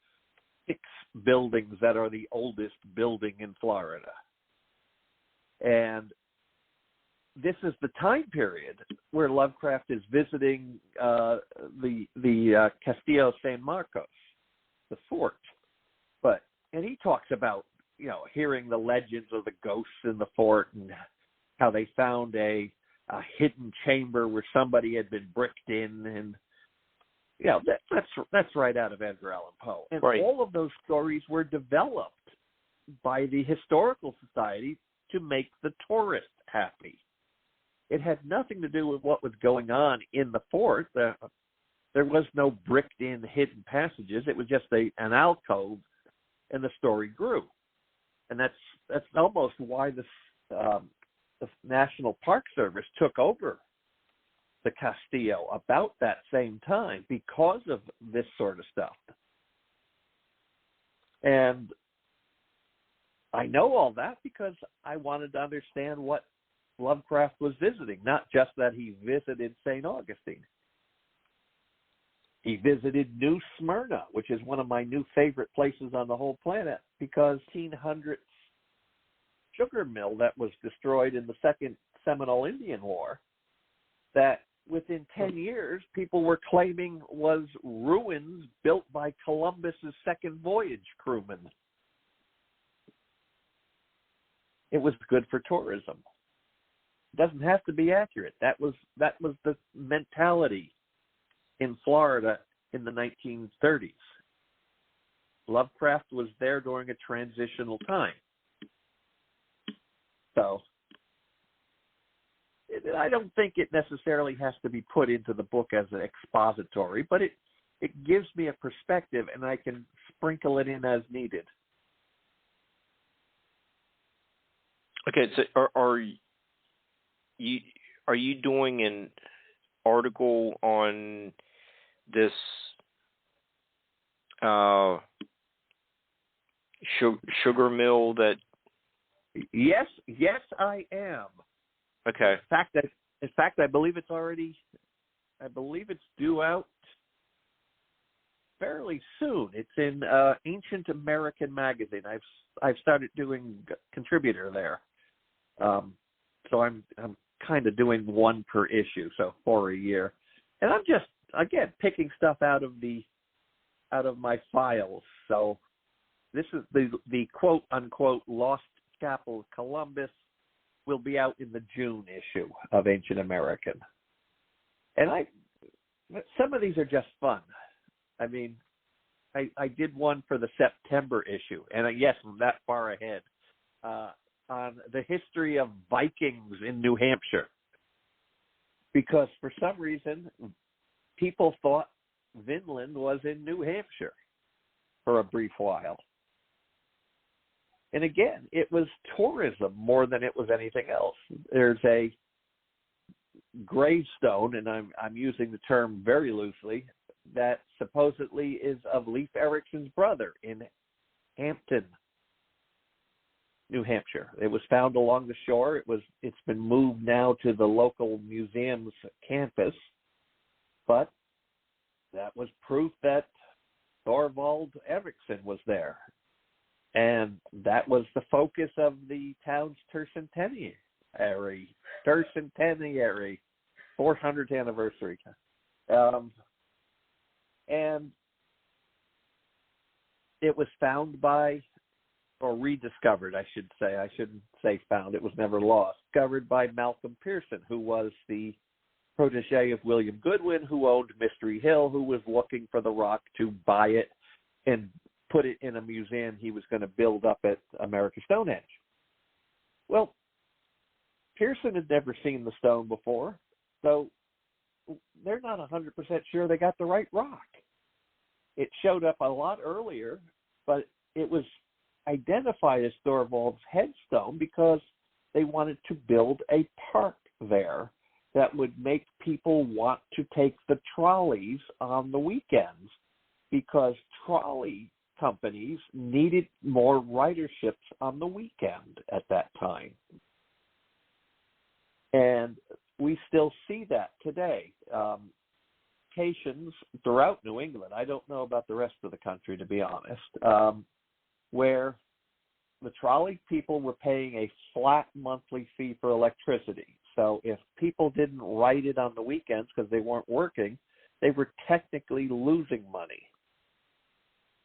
6 buildings that are the oldest building in Florida. And this is the time period where Lovecraft is visiting the Castillo San Marcos, the fort. And he talks about, hearing the legends of the ghosts in the fort and how they found a hidden chamber where somebody had been bricked in, and that's right out of Edgar Allan Poe. And right. All of those stories were developed by the Historical Society to make the tourist happy. It had nothing to do with what was going on in the fort. There was no bricked-in hidden passages. It was just an alcove, and the story grew. And that's almost why the National Park Service took over the Castillo about that same time, because of this sort of stuff. And I know all that because I wanted to understand what Lovecraft was visiting, not just that he visited St. Augustine. He visited New Smyrna, which is one of my new favorite places on the whole planet, because 1800s sugar mill that was destroyed in the Second Seminole Indian War, that within 10 years people were claiming was ruins built by Columbus's second voyage crewmen. It was good for tourism. It doesn't have to be accurate. That was the mentality in Florida in the 1930s. Lovecraft was there during a transitional time. So I don't think it necessarily has to be put into the book as an expository, but it gives me a perspective, and I can sprinkle it in as needed. Okay, so are you doing an article on this sugar mill that? Yes, I am. Okay. In fact, I believe it's due out fairly soon. It's in Ancient American magazine. I've started doing contributor there. So I'm kind of doing one per issue, so 4 a year. And I'm just, again, picking stuff out of my files. So this is the quote unquote Lost Chapel of Columbus will be out in the June issue of Ancient American. And some of these are just fun. I mean, I did one for the September issue, and yes, I'm that far ahead, on the history of Vikings in New Hampshire. Because for some reason, people thought Vinland was in New Hampshire for a brief while. And again, it was tourism more than it was anything else. There's a gravestone, and I'm using the term very loosely, that supposedly is of Leif Erikson's brother in Hampton, New Hampshire. It was found along the shore. It's been moved now to the local museum's campus, but that was proof that Thorvald Eriksson was there. And that was the focus of the town's tercentenary, 400th anniversary. And it was found by, or rediscovered, I should say. I shouldn't say found. It was never lost. Discovered by Malcolm Pearson, who was the protege of William Goodwin, who owned Mystery Hill, who was looking for the rock to buy it and put it in a museum he was going to build up at America's Stonehenge. Well, Pearson had never seen the stone before, so they're not 100% sure they got the right rock. It showed up a lot earlier, but it was identified as Thorvald's headstone because they wanted to build a park there that would make people want to take the trolleys on the weekends, because trolley companies needed more riderships on the weekend at that time. And we still see that today. Locations throughout New England, I don't know about the rest of the country, to be honest, where the trolley people were paying a flat monthly fee for electricity. So if people didn't ride it on the weekends because they weren't working, they were technically losing money.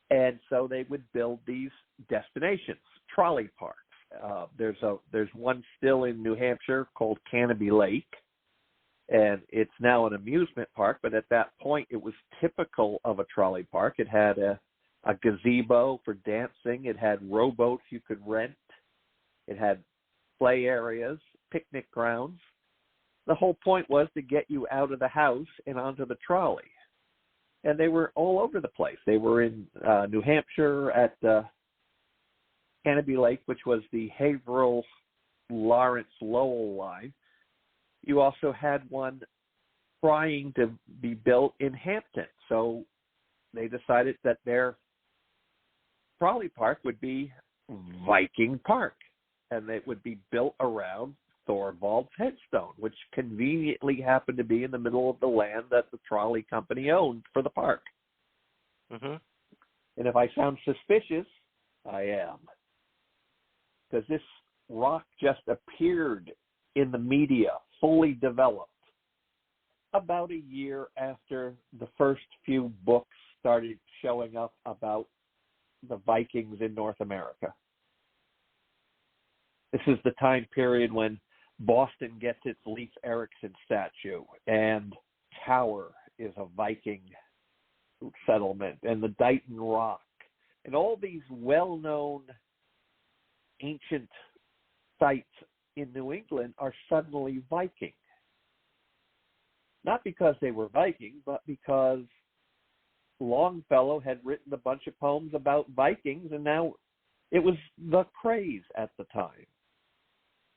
And so they would build these destinations, trolley parks. There's one still in New Hampshire called Canopy Lake, and it's now an amusement park, but at that point it was typical of a trolley park. It had a gazebo for dancing. It had rowboats you could rent. It had play areas, picnic grounds. The whole point was to get you out of the house and onto the trolley. And they were all over the place. They were in New Hampshire at Canopy Lake, which was the Haverhill, Lawrence, Lowell line. You also had one trying to be built in Hampton. So they decided that their trolley park would be Viking Park, and it would be built around Thorvald's headstone, which conveniently happened to be in the middle of the land that the trolley company owned for the park. Mm-hmm. And if I sound suspicious, I am. Because this rock just appeared in the media, fully developed, about a year after the first few books started showing up about the Vikings in North America. This is the time period when Boston gets its Leif Erikson statue, and Tower is a Viking settlement, and the Dighton Rock, and all these well-known ancient sites in New England are suddenly Viking. Not because they were Viking, but because Longfellow had written a bunch of poems about Vikings, and now it was the craze at the time.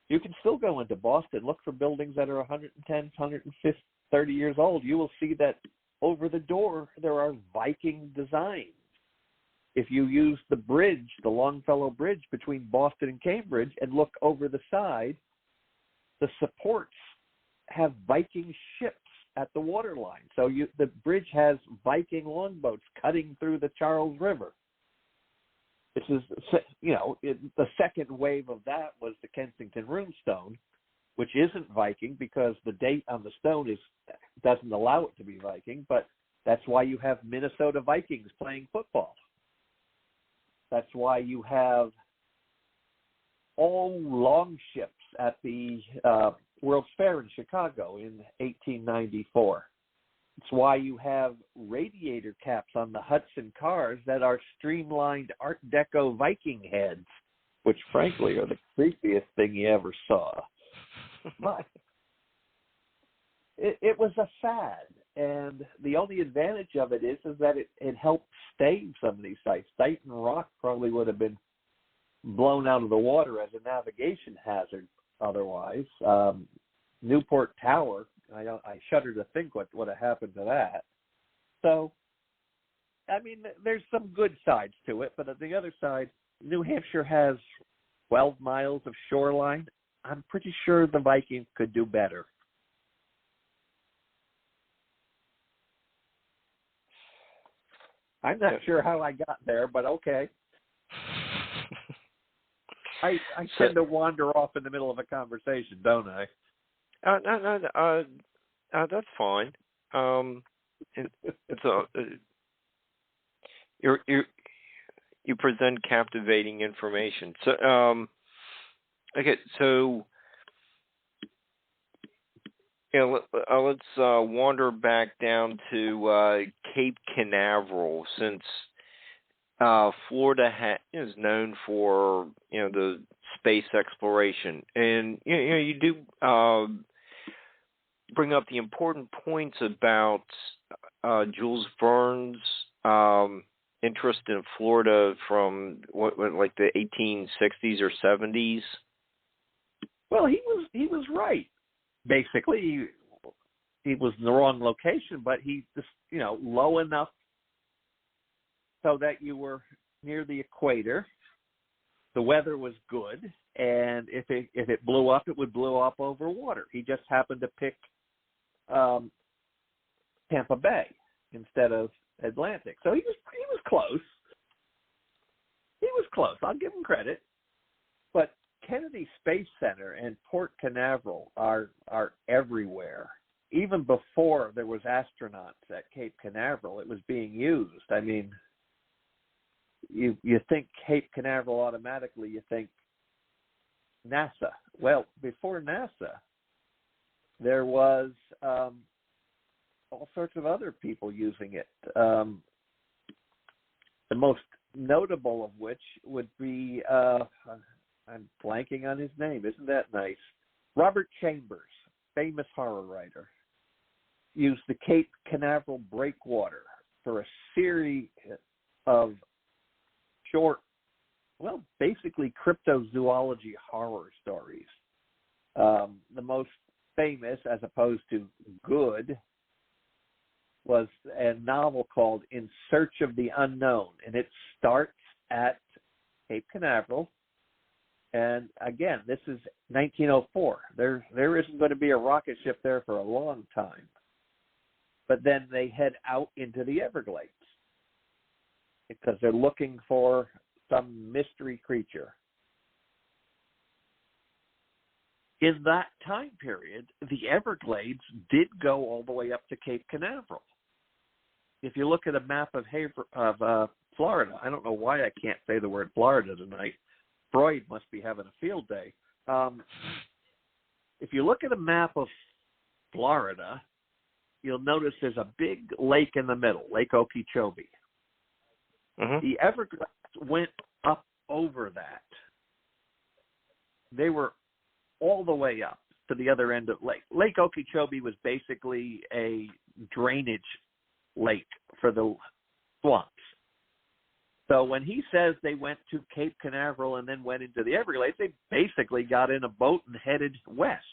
You can still go into Boston, look for buildings that are 110, 130 years old. You will see that over the door there are Viking designs. If you use the bridge, the Longfellow Bridge between Boston and Cambridge, and look over the side, the supports have Viking ships at the waterline. So the bridge has Viking longboats cutting through the Charles River. This is, the second wave of that was the Kensington Runestone, which isn't Viking because the date on the stone doesn't allow it to be Viking, but that's why you have Minnesota Vikings playing football. That's why you have all longships at the World's Fair in Chicago in 1894. It's why you have radiator caps on the Hudson cars that are streamlined Art Deco Viking heads, which frankly are the creepiest thing you ever saw. But it was a fad, and the only advantage of it is that it helped stave some of these sites. Dighton Rock probably would have been blown out of the water as a navigation hazard otherwise. Newport Tower, I shudder to think what would have happened to that. So, I mean, there's some good sides to it, but on the other side, New Hampshire has 12 miles of shoreline. I'm pretty sure the Vikings could do better. I'm not sure how I got there, but okay. I tend to wander off in the middle of a conversation, don't I? No, that's fine. You present captivating information. So, okay, so let's wander back down to Cape Canaveral, since Florida is known for the space exploration, and you do bring up the important points about Jules Verne's interest in Florida from like the 1860s or 70s. Well, he was right. Basically, he was in the wrong location, but he just low enough so that you were near the equator. The weather was good, and if it blew up, it would blow up over water. He just happened to pick Tampa Bay instead of Atlantic, so he was close. He was close. I'll give him credit. But Kennedy Space Center and Port Canaveral are everywhere. Even before there was astronauts at Cape Canaveral, it was being used. I mean, you think Cape Canaveral automatically, you think NASA. Well, before NASA, there was all sorts of other people using it. The most notable of which would be, I'm blanking on his name. Isn't that nice? Robert Chambers, famous horror writer, used the Cape Canaveral breakwater for a series of short, basically cryptozoology horror stories. The most famous, as opposed to good, was a novel called In Search of the Unknown, and it starts at Cape Canaveral. And again, this is 1904. There isn't going to be a rocket ship there for a long time. But then they head out into the Everglades because they're looking for some mystery creature. In that time period, the Everglades did go all the way up to Cape Canaveral. If you look at a map of Florida, I don't know why I can't say the word Florida tonight. Freud must be having a field day. If you look at a map of Florida, you'll notice there's a big lake in the middle, Lake Okeechobee. Mm-hmm. The Everglades went up over that. They were all the way up to the other end of Lake Okeechobee was basically a drainage lake for the swamps. So when he says they went to Cape Canaveral and then went into the Everglades, they basically got in a boat and headed west.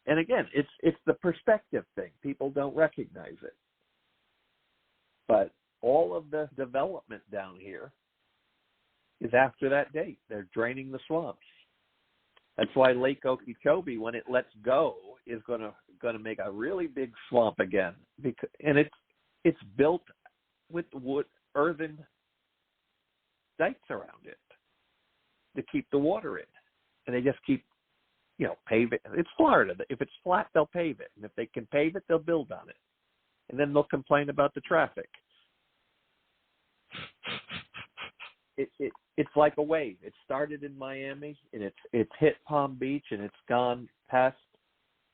And again, it's the perspective thing. People don't recognize it. But all of the development down here is after that date. They're draining the swamps. That's why Lake Okeechobee, when it lets go, is going to make a really big swamp again. And it's built with wood, earthen dikes around it to keep the water in. And they just keep, pave it. It's Florida. If it's flat, they'll pave it. And if they can pave it, they'll build on it. And then they'll complain about the traffic. It's like a wave. It started in Miami, and it's hit Palm Beach, and it's gone past,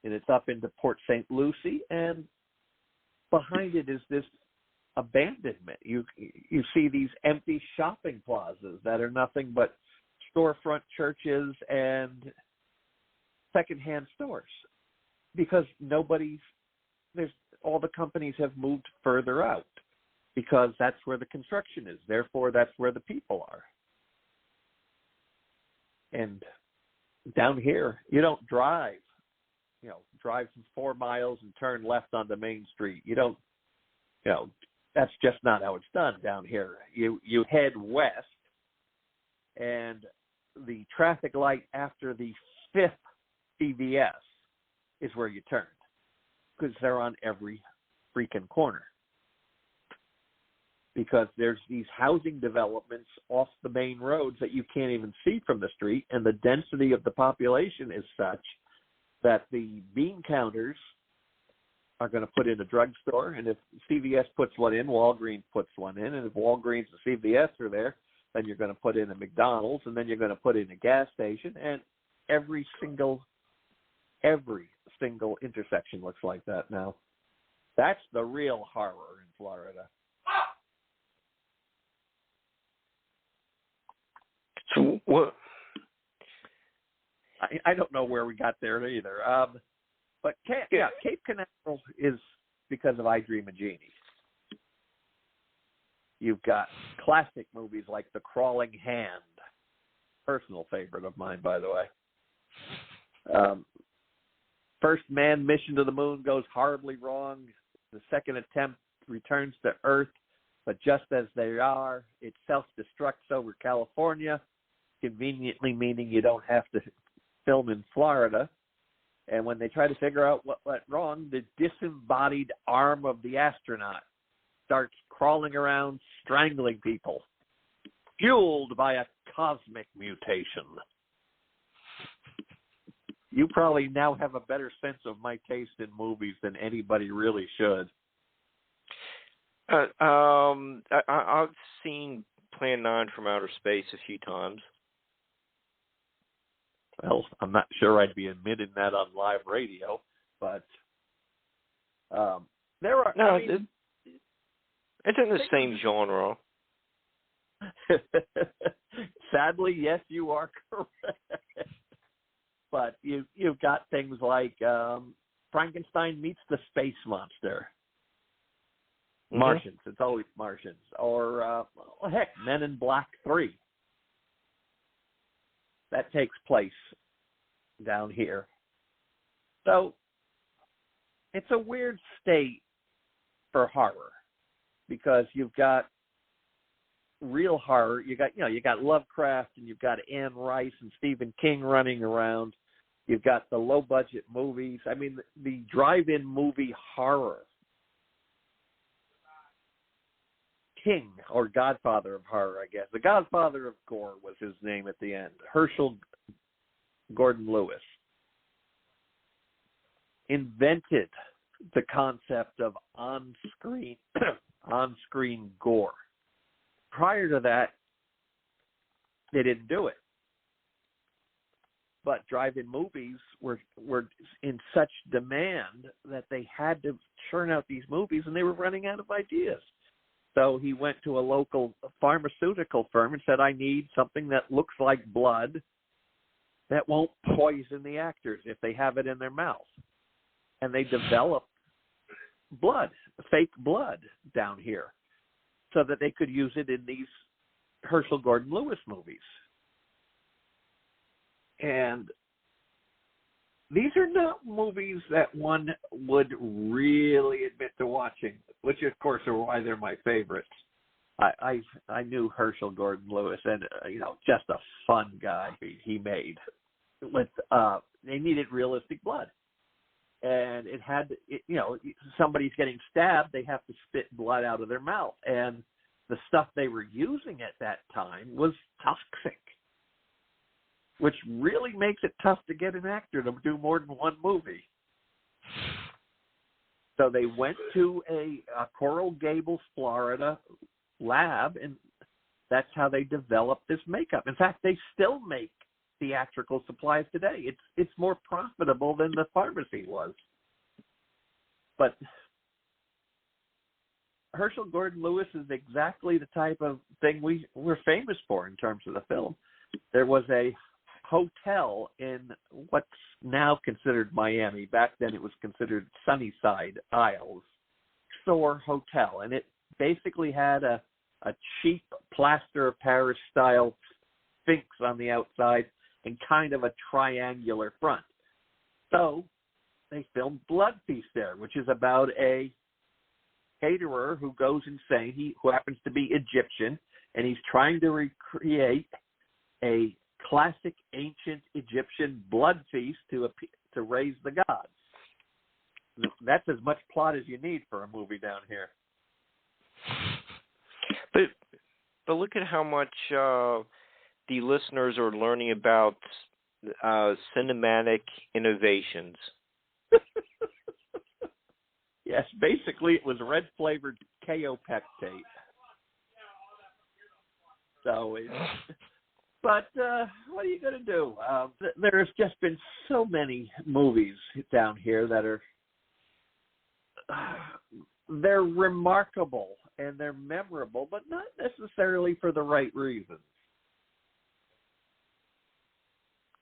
and it's up into Port St. Lucie, and behind it is this abandonment. You see these empty shopping plazas that are nothing but storefront churches and secondhand stores, because all the companies have moved further out, because that's where the construction is. Therefore, that's where the people are. And down here, you don't drive, drive 4 miles and turn left onto Main Street. You don't, that's just not how it's done down here. You head west, and the traffic light after the 5th CVS is where you turn, because they're on every freaking corner. because there's these housing developments off the main roads that you can't even see from the street, and the density of the population is such that the bean counters are going to put in a drugstore, and if CVS puts one in, Walgreens puts one in, and if Walgreens and CVS are there, then you're going to put in a McDonald's, and then you're going to put in a gas station, and every single intersection looks like that now. That's the real horror in Florida. So what? I don't know where we got there either. But Cape Canaveral is because of I Dream of Jeannie. You've got classic movies like The Crawling Hand, personal favorite of mine, by the way. First manned mission to the moon goes horribly wrong. The second attempt returns to Earth, but just as they are, it self-destructs over California, conveniently meaning you don't have to film in Florida. And when they try to figure out what went wrong, the disembodied arm of the astronaut starts crawling around, strangling people, fueled by a cosmic mutation. You probably now have a better sense of my taste in movies than anybody really should. I've seen Plan 9 from Outer Space a few times. Well, I'm not sure I'd be admitting that on live radio, but there are. No, it's in the same genre. Sadly, yes, you are correct. But you've got things like Frankenstein meets the space monster. Mm-hmm. Martians. It's always Martians. Or, heck, Men in Black 3. That takes place down here. So it's a weird state for horror because you've got real horror. You got Lovecraft, and you've got Anne Rice and Stephen King running around. You've got the low budget movies. I mean, the drive-in movie horror. King, or Godfather of horror, I guess. The Godfather of gore was his name at the end. Herschel Gordon Lewis invented the concept of on-screen gore. Prior to that, they didn't do it. But drive-in movies were in such demand that they had to churn out these movies, and they were running out of ideas. So he went to a local pharmaceutical firm and said, I need something that looks like blood that won't poison the actors if they have it in their mouth. And they developed blood, fake blood down here, so that they could use it in these Herschel Gordon Lewis movies. And these are not movies that one would really admit to watching, which of course are why they're my favorites. I knew Herschel Gordon Lewis, and just a fun guy he made. With they needed realistic blood, and it had somebody's getting stabbed, they have to spit blood out of their mouth, and the stuff they were using at that time was toxic, which really makes it tough to get an actor to do more than one movie. So they went to a Coral Gables, Florida lab, and that's how they developed this makeup. In fact, they still make theatrical supplies today. It's more profitable than the pharmacy was. But Herschel Gordon Lewis is exactly the type of thing we're famous for in terms of the film. There was a hotel in what's now considered Miami. Back then it was considered Sunnyside Isles. Soar Hotel. And it basically had a cheap plaster of Paris style sphinx on the outside and kind of a triangular front. So they filmed Blood Feast there, which is about a caterer who goes insane, who happens to be Egyptian, and he's trying to recreate a classic ancient Egyptian blood feast to raise the gods. That's as much plot as you need for a movie down here. But look at how much the listeners are learning about cinematic innovations. Yes, basically it was red-flavored kaopectate. So, but what are you going to do? There's just been so many movies down here that are they're remarkable and they're memorable, but not necessarily for the right reasons.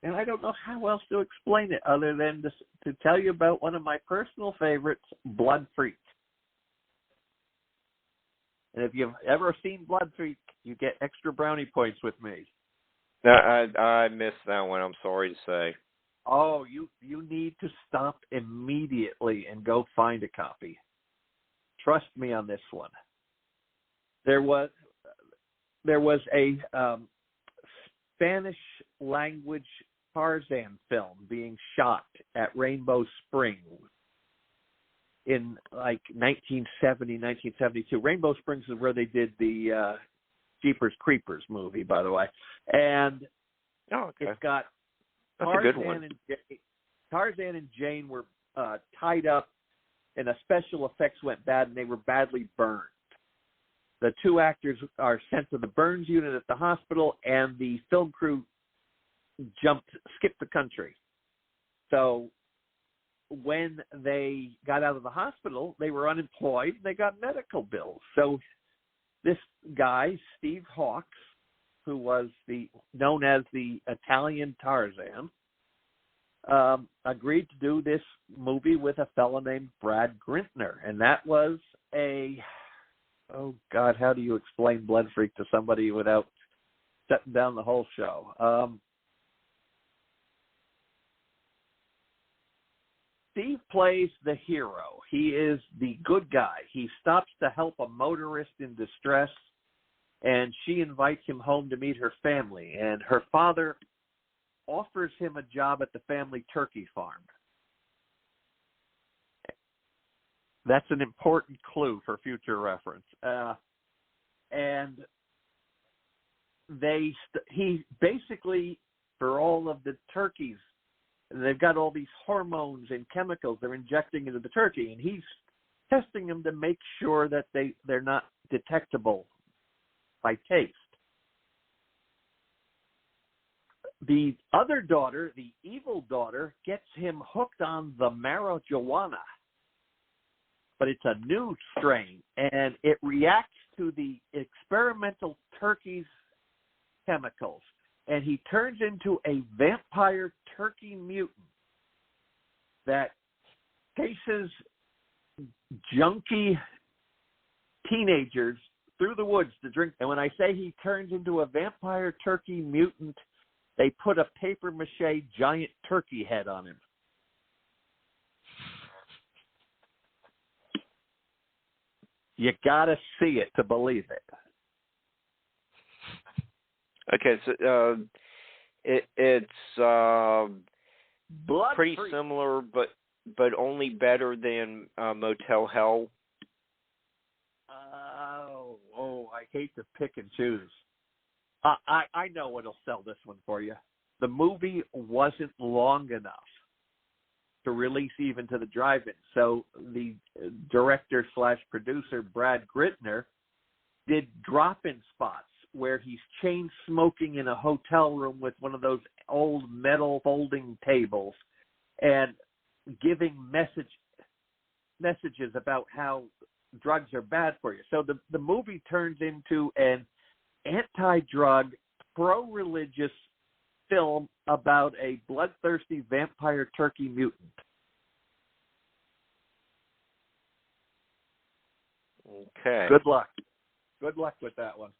And I don't know how else to explain it other than to tell you about one of my personal favorites, Blood Freak. And if you've ever seen Blood Freak, you get extra brownie points with me. I missed that one, I'm sorry to say. Oh, you need to stop immediately and go find a copy. Trust me on this one. There was a Spanish language Tarzan film being shot at Rainbow Springs in like 1970, 1972. Rainbow Springs is where they did the Jeepers Creepers movie, by the way. And it's got Tarzan and Jane were tied up, and the special effects went bad, and they were badly burned. The two actors are sent to the burns unit at the hospital, and the film crew skipped the country. So when they got out of the hospital, they were unemployed. They got medical bills. So this guy, Steve Hawkes, who was known as the Italian Tarzan, agreed to do this movie with a fellow named Brad Grintner. And that was oh God, how do you explain Blood Freak to somebody without shutting down the whole show? Steve plays the hero. He is the good guy. He stops to help a motorist in distress, and she invites him home to meet her family. And her father offers him a job at the family turkey farm. That's an important clue for future reference. And he basically, for all of the turkeys, they've got all these hormones and chemicals they're injecting into the turkey, and he's testing them to make sure that they're not detectable by taste. The other daughter, the evil daughter, gets him hooked on the marijuana, but it's a new strain, and it reacts to the experimental turkey's chemicals. And he turns into a vampire turkey mutant that chases junky teenagers through the woods to drink. And when I say he turns into a vampire turkey mutant, they put a papier-mâché giant turkey head on him. You gotta see it to believe it. Okay, so it's Blood pretty Freak. similar, but only better than Motel Hell. I hate to pick and choose. I know what'll sell this one for you. The movie wasn't long enough to release even to the drive-in, so the director/producer Brad Grintner did drop-in spots where he's chain smoking in a hotel room with one of those old metal folding tables and giving messages about how drugs are bad for you. So the movie turns into an anti-drug, pro-religious film about a bloodthirsty vampire turkey mutant. Okay. Good luck. Good luck with that one.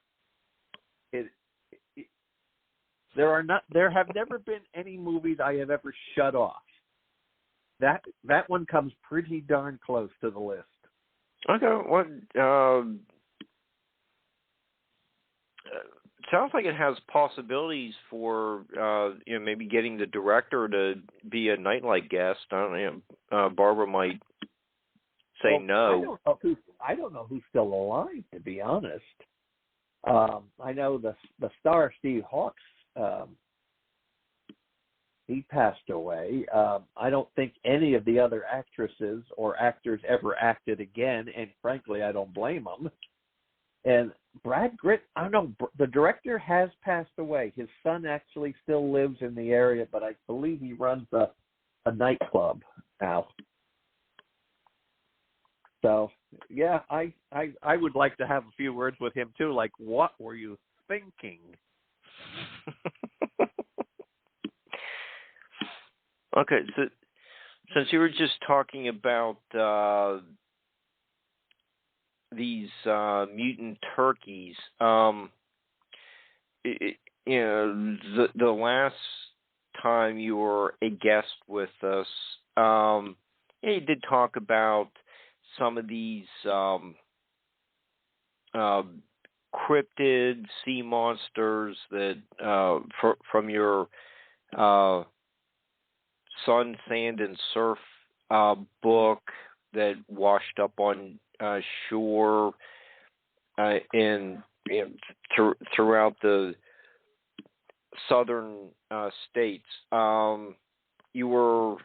There have never been any movies I have ever shut off. That one comes pretty darn close to the list. Okay. What? Sounds like it has possibilities for maybe getting the director to be a nightlight guest. I don't know. Barbara might say no. I don't know who's still alive, to be honest. I know the star Steve Hawks, he passed away. I don't think any of the other actresses or actors ever acted again, and frankly, I don't blame them. And Brad Gritt, I don't know, the director has passed away. His son actually still lives in the area, but I believe he runs a nightclub now. So, yeah, I would like to have a few words with him, too, like, what were you thinking? Okay, so since you were just talking about these mutant turkeys, the last time you were a guest with us, you did talk about some of these cryptid sea monsters that from your Sun, Sand, and Surf book that washed up on shore throughout the southern states. You were,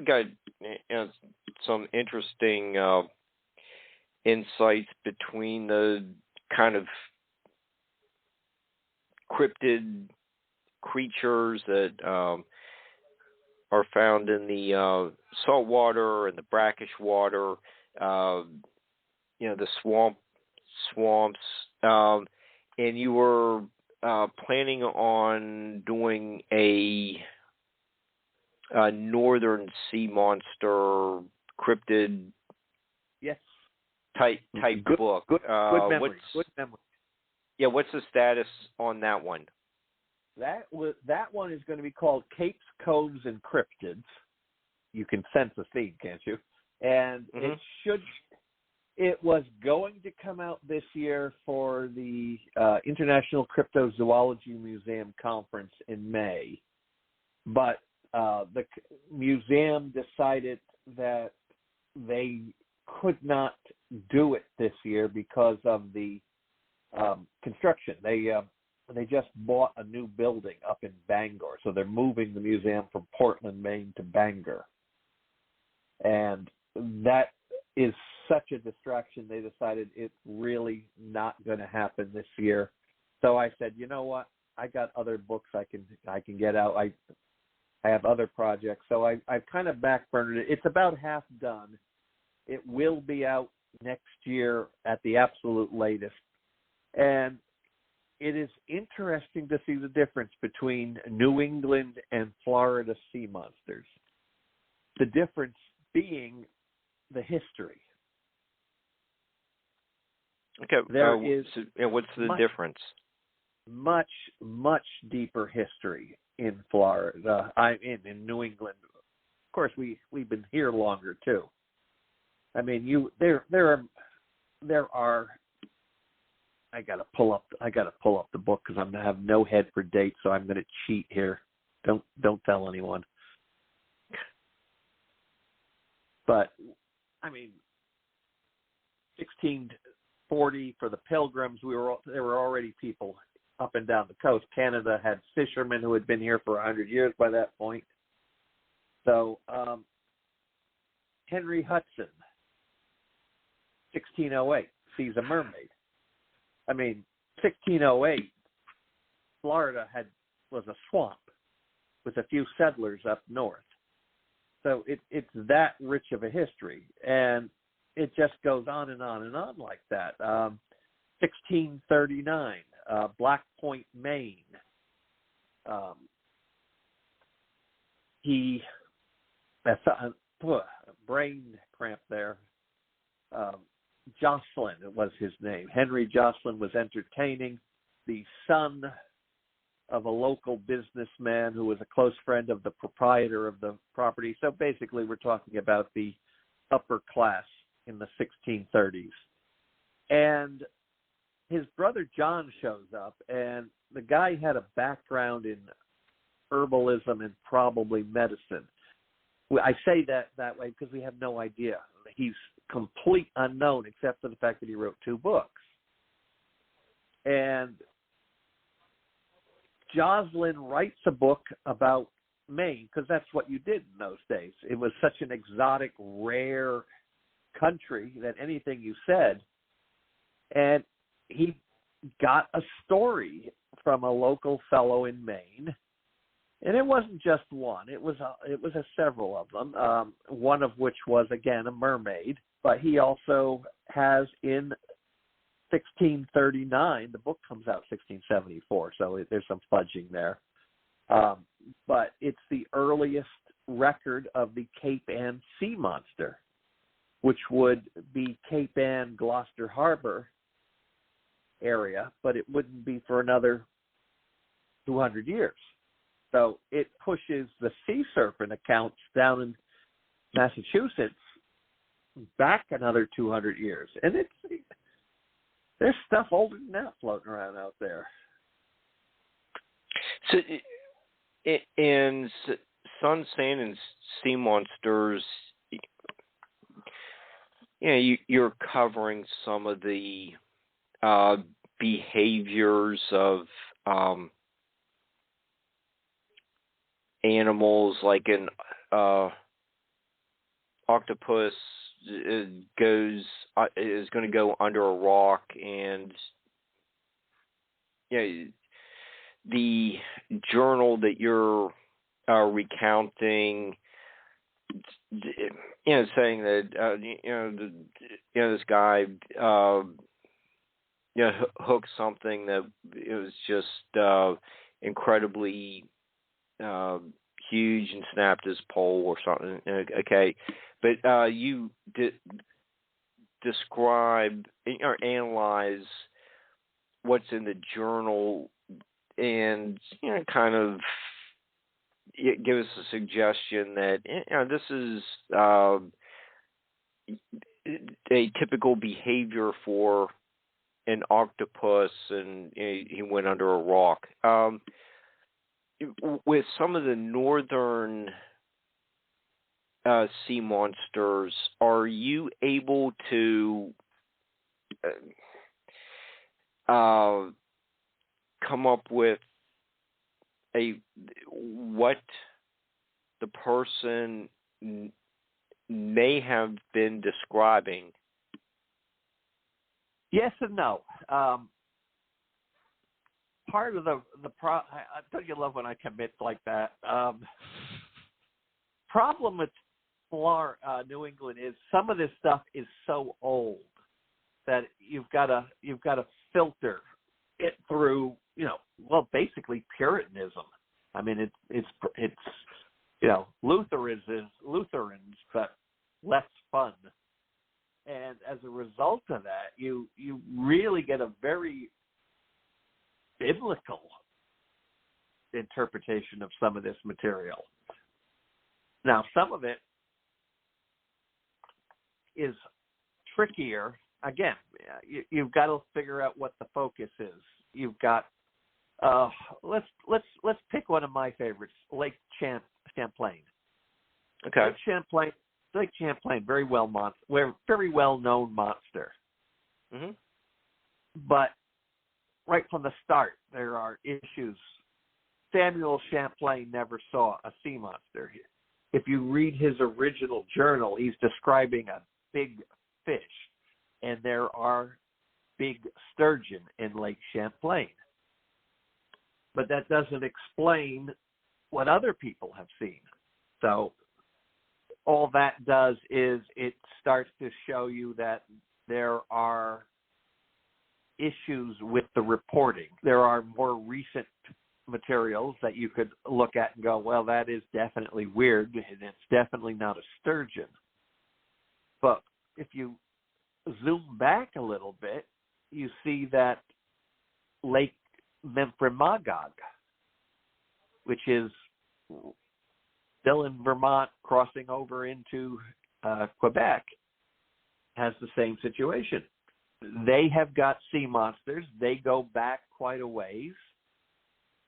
got some interesting insights between the kind of cryptid creatures that are found in the salt water and the brackish water, the swamps, and you were planning on doing a northern sea monster cryptid, yes, type book. Good memory. Good memory. Yeah, what's the status on that one? That one is going to be called Capes, Coves, and Cryptids. You can sense the theme, can't you? And it was going to come out this year for the International Cryptozoology Museum Conference in May, but the museum decided that they could not do it this year because of the construction. They just bought a new building up in Bangor, so they're moving the museum from Portland, Maine to Bangor. And that is such a distraction, they decided it's really not going to happen this year. So I said, you know what? I got other books I can get out. I have other projects. So I've kind of backburnered it. It's about half done. It will be out next year at the absolute latest. And it is interesting to see the difference between New England and Florida sea monsters. The difference being the history. Okay. What's the difference? Much, much deeper history in Florida. In New England. Of course, we've been here longer too. I mean, there are. I gotta pull up the book because I'm gonna have no head for dates, so I'm gonna cheat here. Don't tell anyone. But I mean, 1640 for the Pilgrims. There were already people up and down the coast. Canada had fishermen who had been here for 100 years by that point. So Henry Hudson, 1608, sees a mermaid. I mean, 1608, Florida was a swamp with a few settlers up north. So it's that rich of a history, and it just goes on and on and on like that. 1639, Black Point, Maine. Brain cramp there. Jocelyn was his name. Henry Jocelyn was entertaining the son of a local businessman who was a close friend of the proprietor of the property. So basically we're talking about the upper class in the 1630s. And his brother John shows up, and the guy had a background in herbalism and probably medicine. I say that way because we have no idea. He's complete unknown except for the fact that he wrote 2 books. And Joslin writes a book about Maine, because that's what you did in those days. It was such an exotic, rare country that anything you said. And he got a story from a local fellow in Maine, and it wasn't just one. It was several of them. One of which was, again, a mermaid. But he also has in 1639, the book comes out 1674, so there's some fudging there. But it's the earliest record of the Cape Ann sea monster, which would be Cape Ann, Gloucester Harbor area, but it wouldn't be for another 200 years. So it pushes the sea serpent accounts down in Massachusetts back another 200 years. And there's stuff older than that floating around out there. So, in Sun, Sand, and Sea Monsters, you're covering some of the behaviors of animals, like an octopus is going to go under a rock, and the journal that you're recounting, saying that this guy hooked something that it was just incredibly huge and snapped his pole or something. Okay, but you describe or analyze what's in the journal, and kind of give us a suggestion that this is a typical behavior for an octopus, and he went under a rock. With some of the northern sea monsters, are you able to come up with what the person may have been describing? Yes and no. Part of I don't you love when I commit like that. Problem with New England is some of this stuff is so old that you've got to filter it through, basically Puritanism. I mean, it's Lutherans, but less fun. And as a result of that, you really get a very biblical interpretation of some of this material. Now, some of it is trickier. Again, you've got to figure out what the focus is. You've got let's pick one of my favorites, Lake Champlain. Okay. Lake Champlain, very well known monster. Mm-hmm. But right from the start, there are issues. Samuel Champlain never saw a sea monster. If you read his original journal, he's describing a big fish, and there are big sturgeon in Lake Champlain. But that doesn't explain what other people have seen. So all that does is it starts to show you that there are issues with the reporting. There are more recent materials that you could look at and go, well, that is definitely weird, and it's definitely not a sturgeon. But if you zoom back a little bit, you see that Lake Memphremagog, which is still in Vermont, crossing over into Quebec, has the same situation. They have got sea monsters. They go back quite a ways,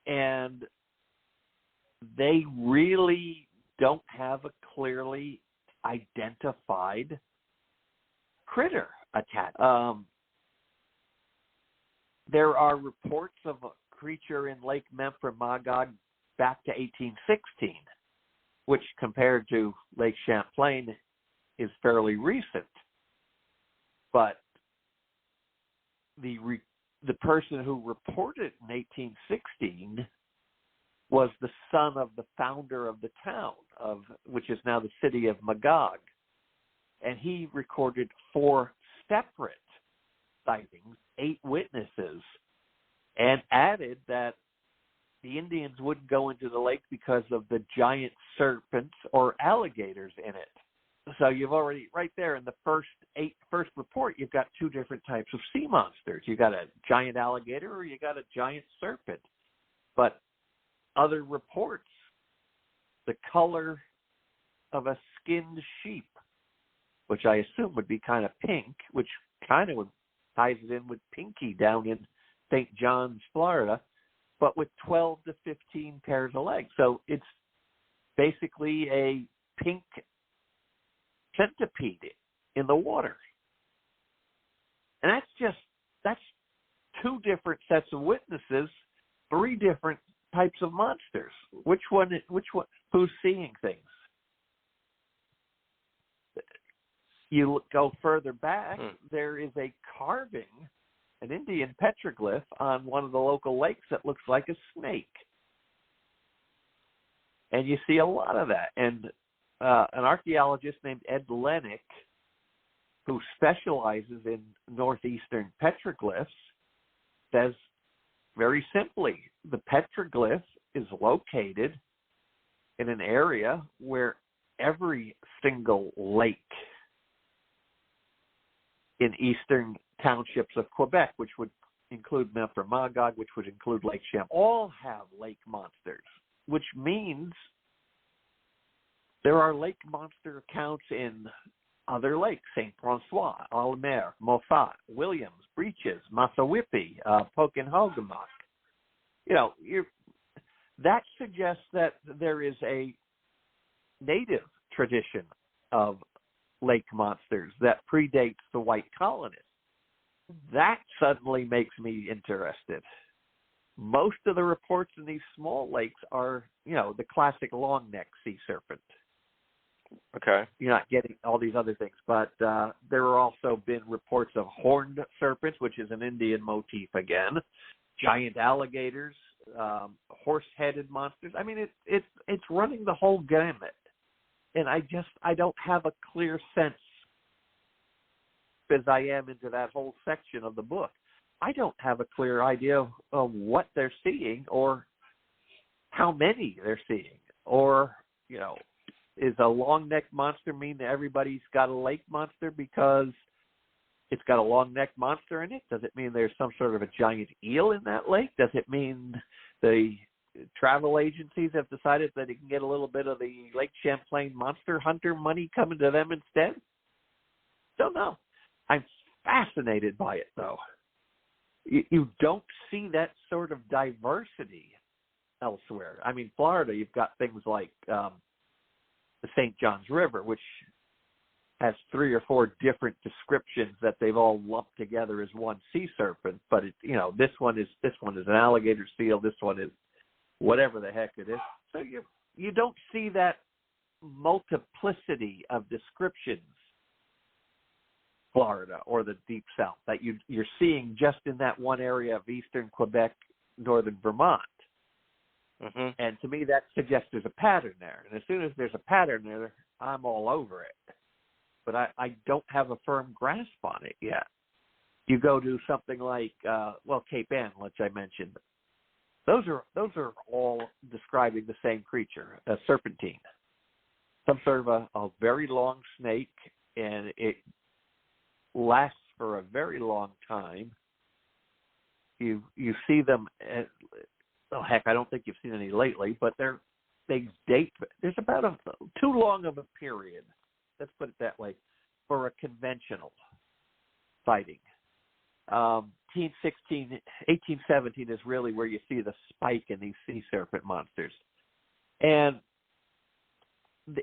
and they really don't have a clearly identified critter attached. there are reports of a creature in Lake Memphremagog back to 1816, which compared to Lake Champlain is fairly recent. But the person who reported in 1816 was the son of the founder of the town, which is now the city of Magog. And he recorded 4 separate sightings, 8 witnesses, and added that the Indians wouldn't go into the lake because of the giant serpents or alligators in it. So you've already, right there in the first report, you've got 2 different types of sea monsters. You got a giant alligator or you got a giant serpent. But other reports, the color of a skinned sheep, which I assume would be kind of pink, which kind of ties it in with Pinky down in St. John's, Florida, but with 12 to 15 pairs of legs. So it's basically a pink centipede in the water. And that's 2 different sets of witnesses, 3 different types of monsters. Which one, who's seeing things? You go further back, there is a carving, an Indian petroglyph on one of the local lakes that looks like a snake. And you see a lot of that. And an archaeologist named Ed Lennick, who specializes in northeastern petroglyphs, says very simply, the petroglyph is located in an area where every single lake in eastern townships of Quebec, which would include Memphremagog, which would include Lake Champlain, all have lake monsters, which means there are lake monster accounts in other lakes, St. Francois, Almer, Moffat, Williams, Breeches, Massawippi, Pokenhogamock. That suggests that there is a native tradition of lake monsters that predates the white colonists. That suddenly makes me interested. Most of the reports in these small lakes are, the classic long neck sea serpent. Okay. You're not getting all these other things, but there have also been reports of horned serpents, which is an Indian motif again, giant alligators, horse-headed monsters. I mean, it's running the whole gamut, and I don't have a clear sense, as I am into that whole section of the book. I don't have a clear idea of what they're seeing or how many they're seeing, or is a long neck monster mean that everybody's got a lake monster because it's got a long neck monster in it? Does it mean there's some sort of a giant eel in that lake? Does it mean the travel agencies have decided that they can get a little bit of the Lake Champlain monster hunter money coming to them instead? Don't know. I'm fascinated by it, though. You don't see that sort of diversity elsewhere. I mean, Florida, you've got things like the St. John's River, which has 3 or 4 different descriptions that they've all lumped together as one sea serpent. But this one is an alligator seal. This one is whatever the heck it is. So you don't see that multiplicity of descriptions, Florida or the Deep South, that you're seeing just in that one area of eastern Quebec, northern Vermont. Mm-hmm. And to me, that suggests there's a pattern there. And as soon as there's a pattern there, I'm all over it. But I don't have a firm grasp on it yet. You go to something like, Cape Ann, which I mentioned. Those are all describing the same creature, a serpentine. Some sort of a very long snake, and it lasts for a very long time. You see them. I don't think you've seen any lately, but they date. There's about too long of a period, let's put it that way, for a conventional sighting. 1817 is really where you see the spike in these sea serpent monsters. And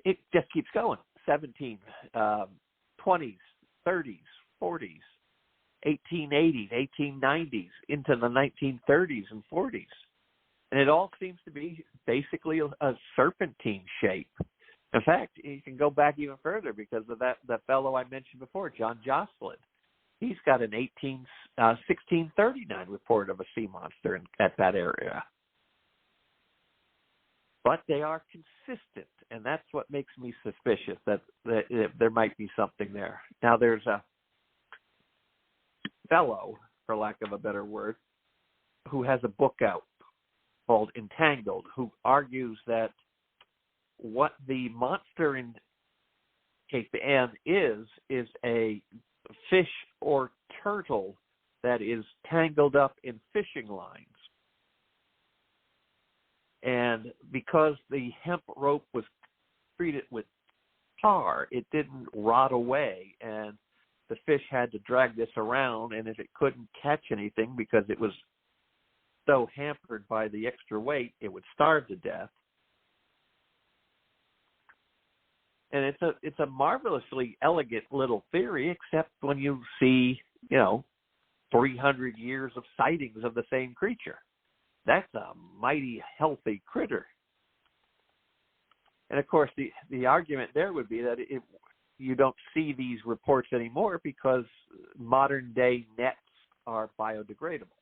it just keeps going. 17, 20s, 30s, 40s, 1880s, 1890s, into the 1930s and 40s. And it all seems to be basically a serpentine shape. In fact, you can go back even further because of that fellow I mentioned before, John Jocelyn. He's got an 1639 report of a sea monster at that area. But they are consistent, and that's what makes me suspicious that there might be something there. Now, there's a fellow, for lack of a better word, who has a book out called Entangled, who argues that what the monster in Cape Ann is a fish or turtle that is tangled up in fishing lines. And because the hemp rope was treated with tar, it didn't rot away, and the fish had to drag this around, and if it couldn't catch anything because it was so hampered by the extra weight, it would starve to death. And it's a marvelously elegant little theory, except when you see, 300 years of sightings of the same creature. That's a mighty healthy critter. And of course, the argument there would be that you don't see these reports anymore because modern day nets are biodegradable.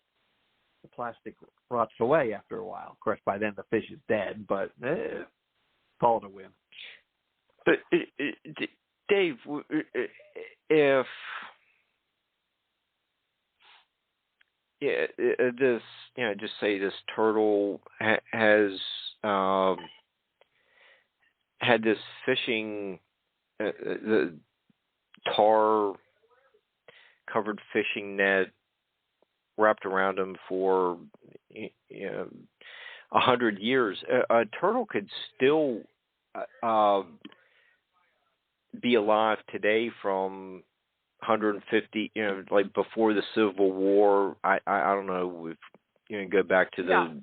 The plastic rots away after a while. Of course, by then the fish is dead, but call it a win. But Dave, if this, just say this turtle has had this fishing, the tar covered fishing net wrapped around him for 100 years, a turtle could still be alive today from 150, like before the Civil War. I don't know if go back to the.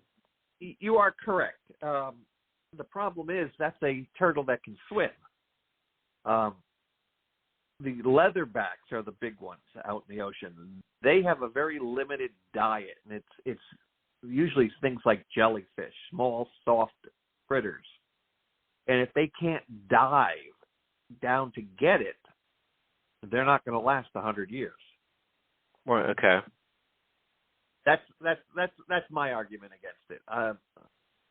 You are correct. The problem is that's a turtle that can swim. The leatherbacks are the big ones out in the ocean. They have a very limited diet, and it's usually things like jellyfish, small, soft critters. And if they can't dive down to get it, they're not going to last 100 years. Well, okay. That's my argument against it.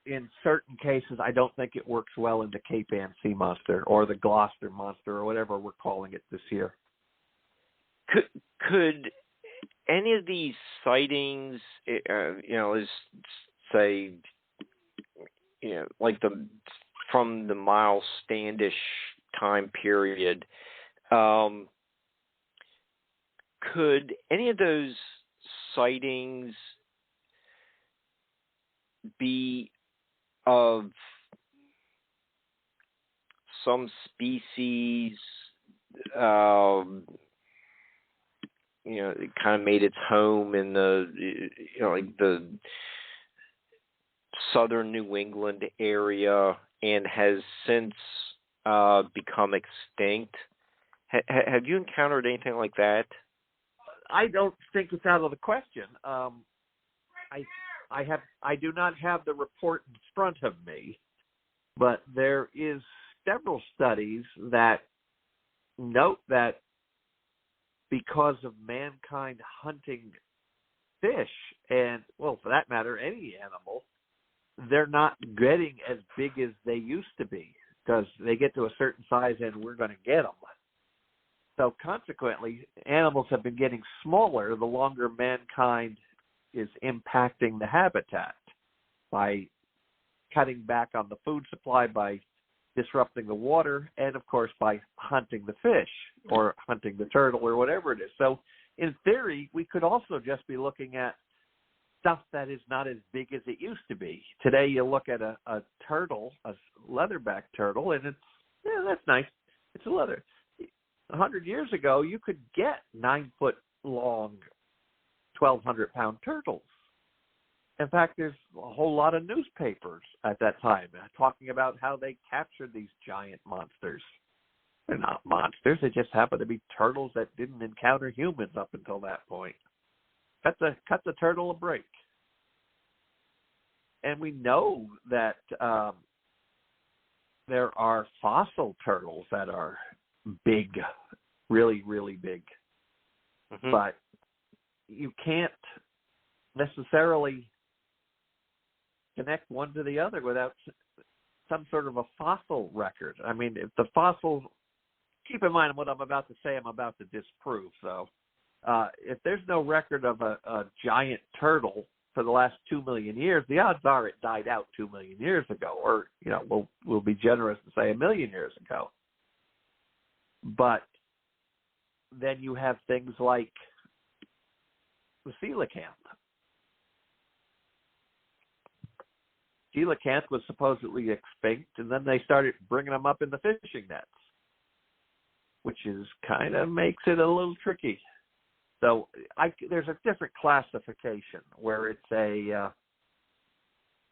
In certain cases, I don't think it works well in the Cape Ann sea monster or the Gloucester monster or whatever we're calling it this year. Could any of these sightings, let's say, like from the Miles Standish time period, could any of those sightings be of some species, it kind of made its home in the, like the southern New England area and has since become extinct? Have you encountered anything like that? I don't think it's out of the question. I do not have the report in front of me, but there is several studies that note that because of mankind hunting fish, and, well, for that matter, any animal, they're not getting as big as they used to be because they get to a certain size and we're going to get them. So consequently, animals have been getting smaller the longer mankind is impacting the habitat by cutting back on the food supply, by disrupting the water, and of course by hunting the fish or hunting the turtle or whatever it is. So in theory, we could also just be looking at stuff that is not as big as it used to be. Today you look at a turtle, a leatherback turtle, and that's nice. It's a leather. 100 years ago, you could get 9-foot long, 1,200-pound turtles. In fact, there's a whole lot of newspapers at that time talking about how they captured these giant monsters. They're not monsters. They just happen to be turtles that didn't encounter humans up until that point. Cut the turtle a break. And we know that there are fossil turtles that are big, really, really big. Mm-hmm. But you can't necessarily connect one to the other without some sort of a fossil record. I mean, if the fossils, keep in mind what I'm about to say, I'm about to disprove. So if there's no record of a giant turtle for the last 2 million years, the odds are it died out 2 million years ago, or, we'll be generous and say 1 million years ago. But then you have things like the coelacanth. Coelacanth was supposedly extinct, and then they started bringing them up in the fishing nets, which is kind of makes it a little tricky. So there's a different classification where it's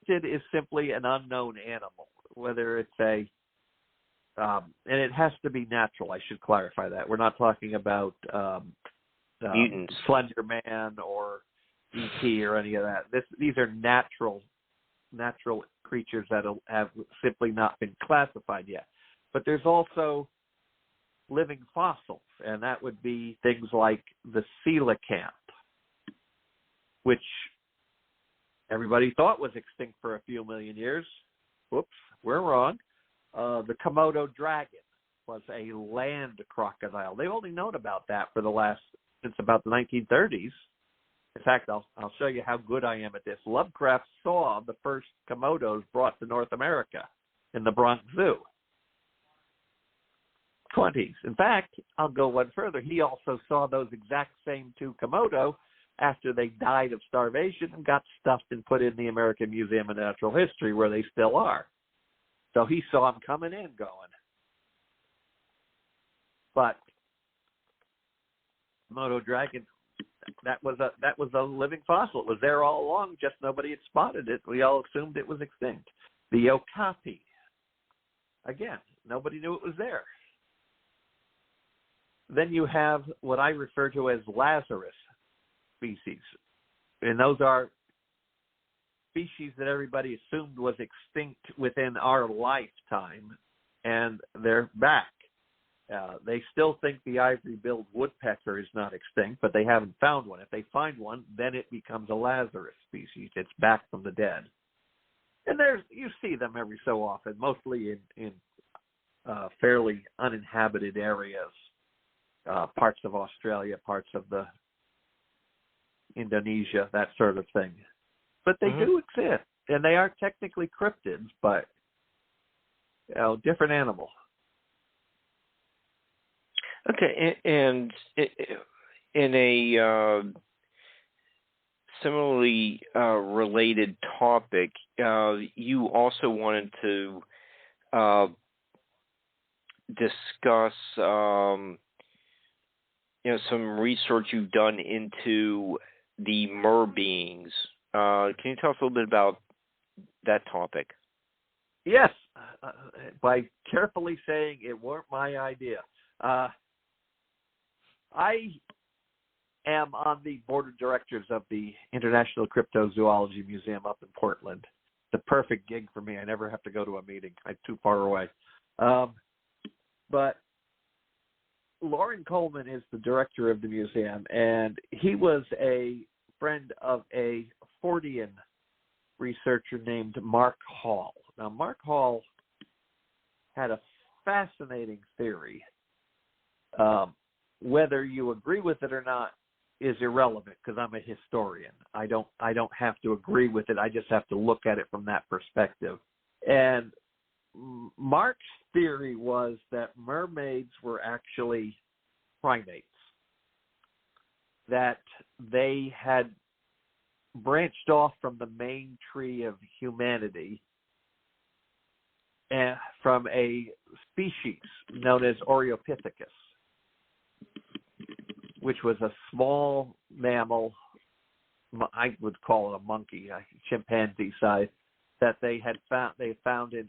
it is simply an unknown animal, whether it's and it has to be natural. I should clarify that. We're not talking about mutants, Slender Man or E.T. or any of that. These are natural creatures that have simply not been classified yet. But there's also living fossils, and that would be things like the coelacanth, which everybody thought was extinct for a few million years. Whoops, we're wrong. The Komodo dragon was a land crocodile. They've only known about that since about the 1930s. In fact, I'll show you how good I am at this. Lovecraft saw the first Komodos brought to North America in the Bronx Zoo. 20s. In fact, I'll go one further. He also saw those exact same 2 Komodo after they died of starvation and got stuffed and put in the American Museum of Natural History, where they still are. So he saw them coming in, going. But Komodo dragon, that was a living fossil. It was there all along, just nobody had spotted it. We all assumed it was extinct. The okapi, again, nobody knew it was there. Then you have what I refer to as Lazarus species. And those are species that everybody assumed was extinct within our lifetime, and they're back. They still think the ivory-billed woodpecker is not extinct, but they haven't found one. If they find one, then it becomes a Lazarus species. It's back from the dead. And you see them every so often, mostly in fairly uninhabited areas. Parts of Australia, parts of the Indonesia, that sort of thing. But they do exist, and they are technically cryptids, but different animal. Okay, and in a similarly related topic, you also wanted to discuss some research you've done into the Merbeings. Can you tell us a little bit about that topic? Yes, by carefully saying it weren't my idea. I am on the board of directors of the International Cryptozoology Museum up in Portland. The perfect gig for me. I never have to go to a meeting. I'm too far away. But Loren Coleman is the director of the museum, and he was a friend of a Fortean researcher named Mark Hall. Now, Mark Hall had a fascinating theory. Whether you agree with it or not is irrelevant, because I'm a historian. I don't have to agree with it. I just have to look at it from that perspective. And Mark's theory was that mermaids were actually primates, that they had branched off from the main tree of humanity and from a species known as Oreopithecus, which was a small mammal, I would call it a monkey, chimpanzee size, that they found in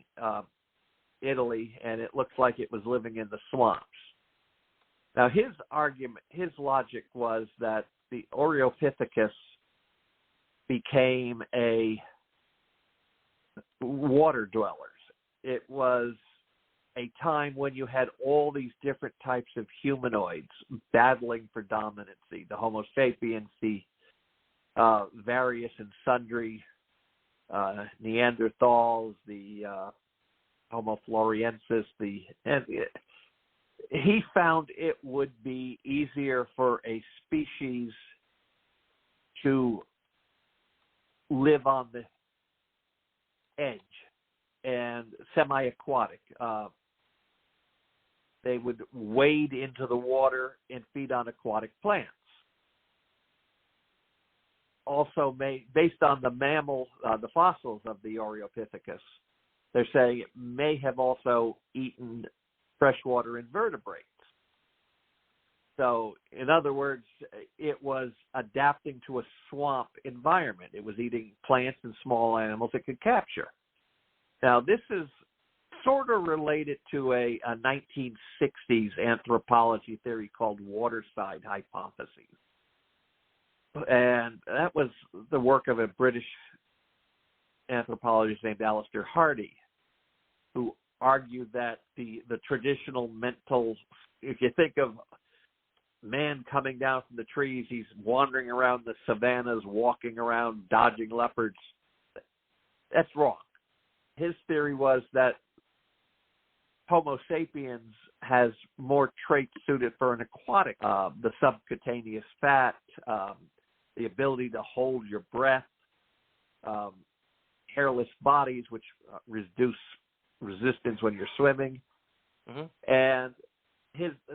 Italy, and it looks like it was living in the swamps. Now, his logic was that the Australopithecus became a water dwellers. It was a time when you had all these different types of humanoids battling for dominancy, the Homo sapiens, the various and sundry Neanderthals, the Homo floresiensis, he found it would be easier for a species to live on the edge and semi-aquatic. They would wade into the water and feed on aquatic plants. Also, based on the fossils of the Australopithecus, they're saying it may have also eaten freshwater invertebrates. So, in other words, it was adapting to a swamp environment. It was eating plants and small animals it could capture. Now, this is sort of related to a 1960s anthropology theory called waterside hypotheses. And that was the work of a British anthropologist named Alistair Hardy, who argued that the traditional mental, if you think of man coming down from the trees, he's wandering around the savannas, walking around, dodging leopards. That's wrong. His theory was that Homo sapiens has more traits suited for an aquatic, the subcutaneous fat, the ability to hold your breath, hairless bodies, which reduce resistance when you're swimming. Mm-hmm. And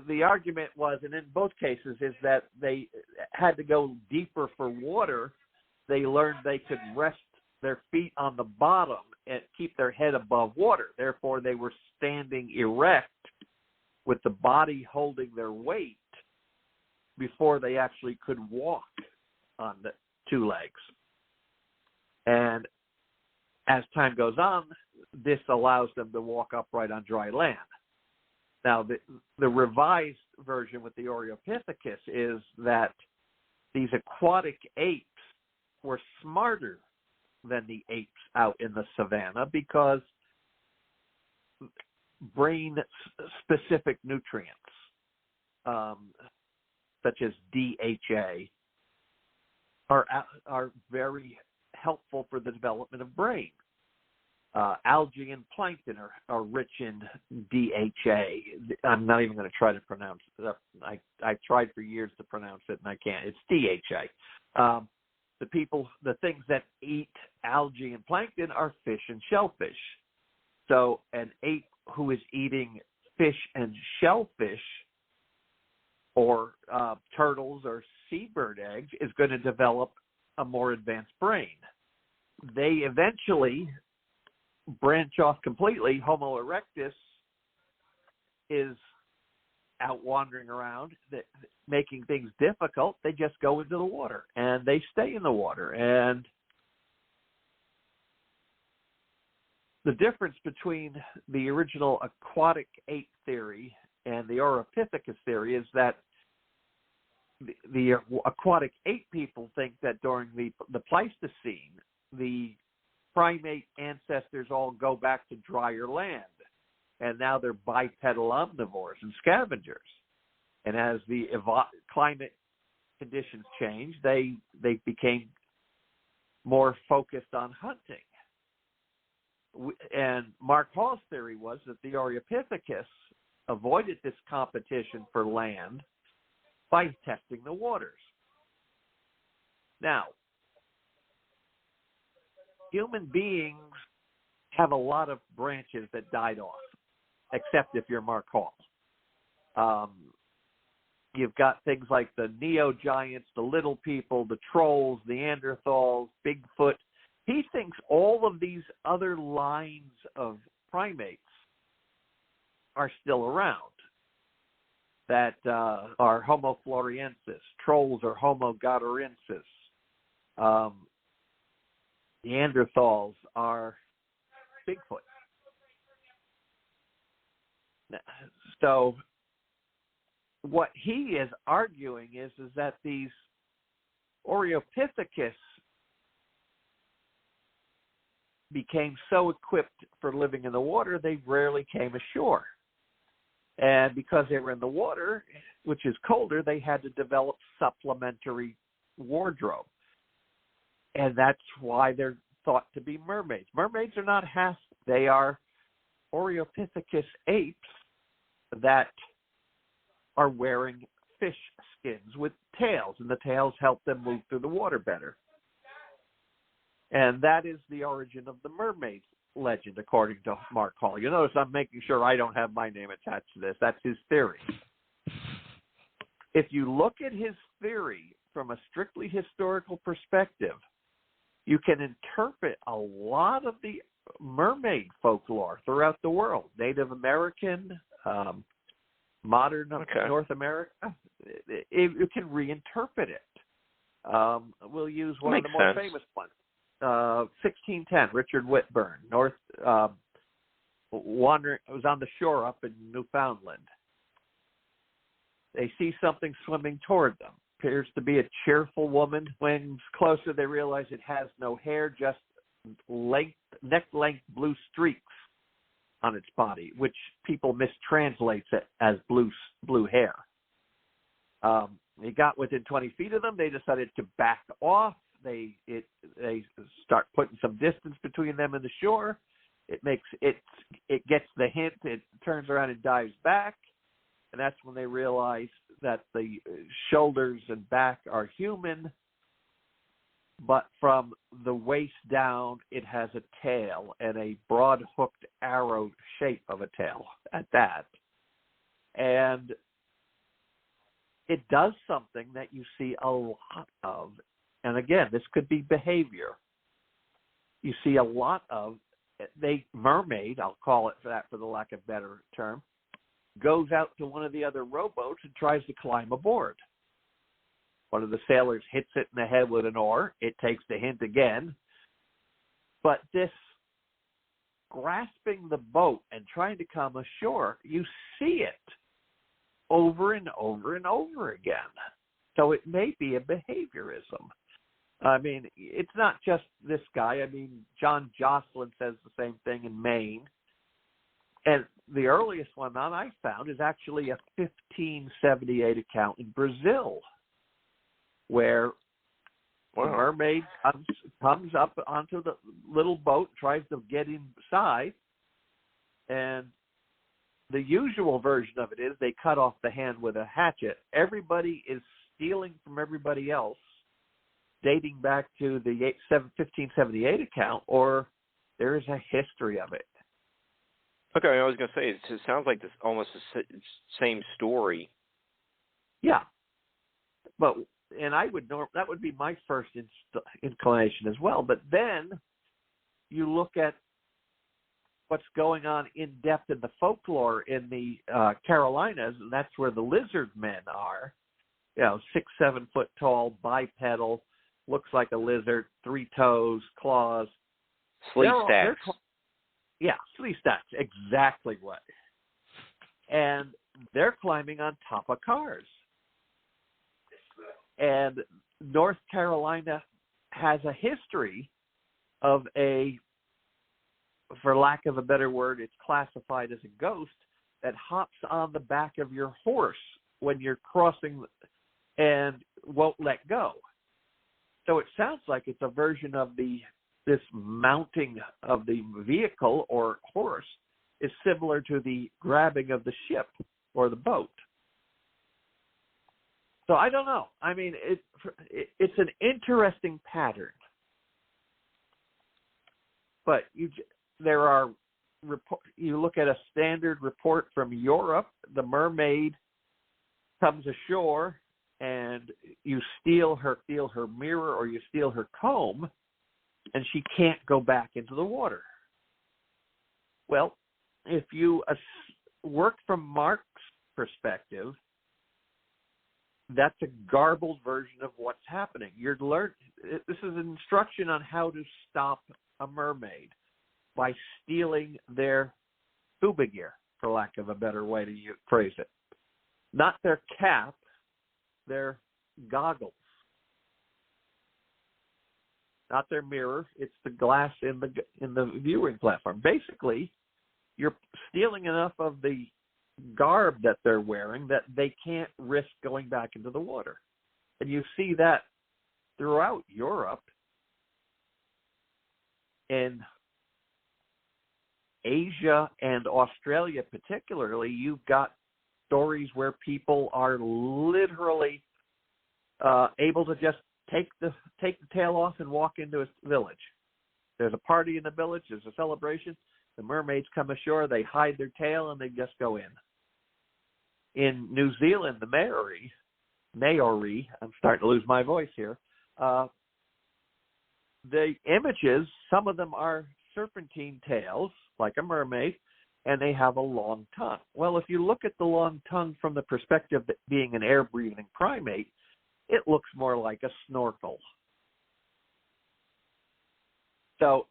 the argument was, and in both cases, is that they had to go deeper for water. They learned they could rest their feet on the bottom and keep their head above water. Therefore, they were standing erect with the body holding their weight before they actually could walk on the two legs. And as time goes on, this allows them to walk upright on dry land. Now, the revised version with the Australopithecus is that these aquatic apes were smarter than the apes out in the savannah because brain-specific nutrients, such as DHA, are very helpful for the development of brain. Algae and plankton are rich in DHA. I'm not even going to try to pronounce it. I tried for years to pronounce it, and I can't. It's DHA. The things that eat algae and plankton are fish and shellfish. So an ape who is eating fish and shellfish, or turtles or seabird eggs, is going to develop a more advanced brain. They eventually branch off completely. Homo erectus is out wandering around, making things difficult. They just go into the water, and they stay in the water. And the difference between the original aquatic ape theory and the Australopithecus theory is that the aquatic ape people think that during the Pleistocene, the primate ancestors all go back to drier land, and now they're bipedal omnivores and scavengers. And as the climate conditions changed, they became more focused on hunting. And Mark Hall's theory was that the Australopithecus avoided this competition for land by testing the waters. Now, human beings have a lot of branches that died off, except if you're Mark Hall. You've got things like the neo-giants, the little people, the trolls, the Neanderthals, Bigfoot. He thinks all of these other lines of primates are still around, that are Homo floresiensis, trolls are Homo goudsward, Neanderthals are Bigfoot. So what he is arguing is that these Oreopithecus became so equipped for living in the water, they rarely came ashore. And because they were in the water, which is colder, they had to develop supplementary wardrobe. And that's why they're thought to be mermaids. Mermaids are not half, they are Oreopithecus apes that are wearing fish skins with tails, and the tails help them move through the water better. And that is the origin of the mermaid legend, according to Mark Hall. You notice I'm making sure I don't have my name attached to this. That's his theory. If you look at his theory from a strictly historical perspective, you can interpret a lot of the mermaid folklore throughout the world. Native American, modern North America. You can reinterpret it. We'll use one of the more famous ones. 1610, Richard Whitburn, wandering, was on the shore up in Newfoundland. They see something swimming toward them. Appears to be a cheerful woman. When closer, they realize it has no hair, just neck-length blue streaks on its body, which people mistranslate it as blue hair. They got within 20 feet of them. They decided to back off. They start putting some distance between them and the shore. It gets the hint. It turns around and dives back, and that's when they realize that the shoulders and back are human, but from the waist down, it has a tail and a broad hooked arrow shape of a tail at that. And it does something that you see a lot of. And again, this could be behavior. You see a lot of, mermaid, I'll call it that for the lack of a better term, goes out to one of the other rowboats and tries to climb aboard. One of the sailors hits it in the head with an oar. It takes the hint again. But this grasping the boat and trying to come ashore, you see it over and over and over again. So it may be a behaviorism. I mean, it's not just this guy. I mean, John Jocelyn says the same thing in Maine. And the earliest one that I found is actually a 1578 account in Brazil, where the mermaid comes up onto the little boat, tries to get inside, and the usual version of it is they cut off the hand with a hatchet. Everybody is stealing from everybody else, dating back to the 1578 account, or there is a history of it. Okay, I was going to say, it sounds like this almost the same story. Yeah, and that would be my first inclination as well. But then you look at what's going on in depth in the folklore in the Carolinas, and that's where the lizard men are. 6-7 foot tall, bipedal, looks like a lizard, 3 toes, claws. Sleep stacks. Sleep stacks, exactly what. And they're climbing on top of cars. And North Carolina has a history of for lack of a better word, it's classified as a ghost that hops on the back of your horse when you're crossing and won't let go. So it sounds like it's a version of this mounting of the vehicle or horse is similar to the grabbing of the ship or the boat. So I don't know. I mean, it's an interesting pattern. But you look at a standard report from Europe, the mermaid comes ashore and you steal her mirror or you steal her comb, and she can't go back into the water. Well, if you work from Mark's perspective, that's a garbled version of what's happening. This is an instruction on how to stop a mermaid by stealing their scuba gear. for lack of a better way to phrase it. Not their cap, their goggles. Not their mirror, it's the glass in the viewing platform. Basically, you're stealing enough of the garb that they're wearing that they can't risk going back into the water. And you see that throughout Europe, in Asia and Australia particularly. You've got stories where people are literally able to just take the tail off and walk into a village. There's a party in the village, there's a celebration, the mermaids come ashore, they hide their tail, and they just go in. In New Zealand, the Maori, I'm starting to lose my voice here, the images, some of them are serpentine tails, like a mermaid, and they have a long tongue. Well, if you look at the long tongue from the perspective of being an air-breathing primate, it looks more like a snorkel. So,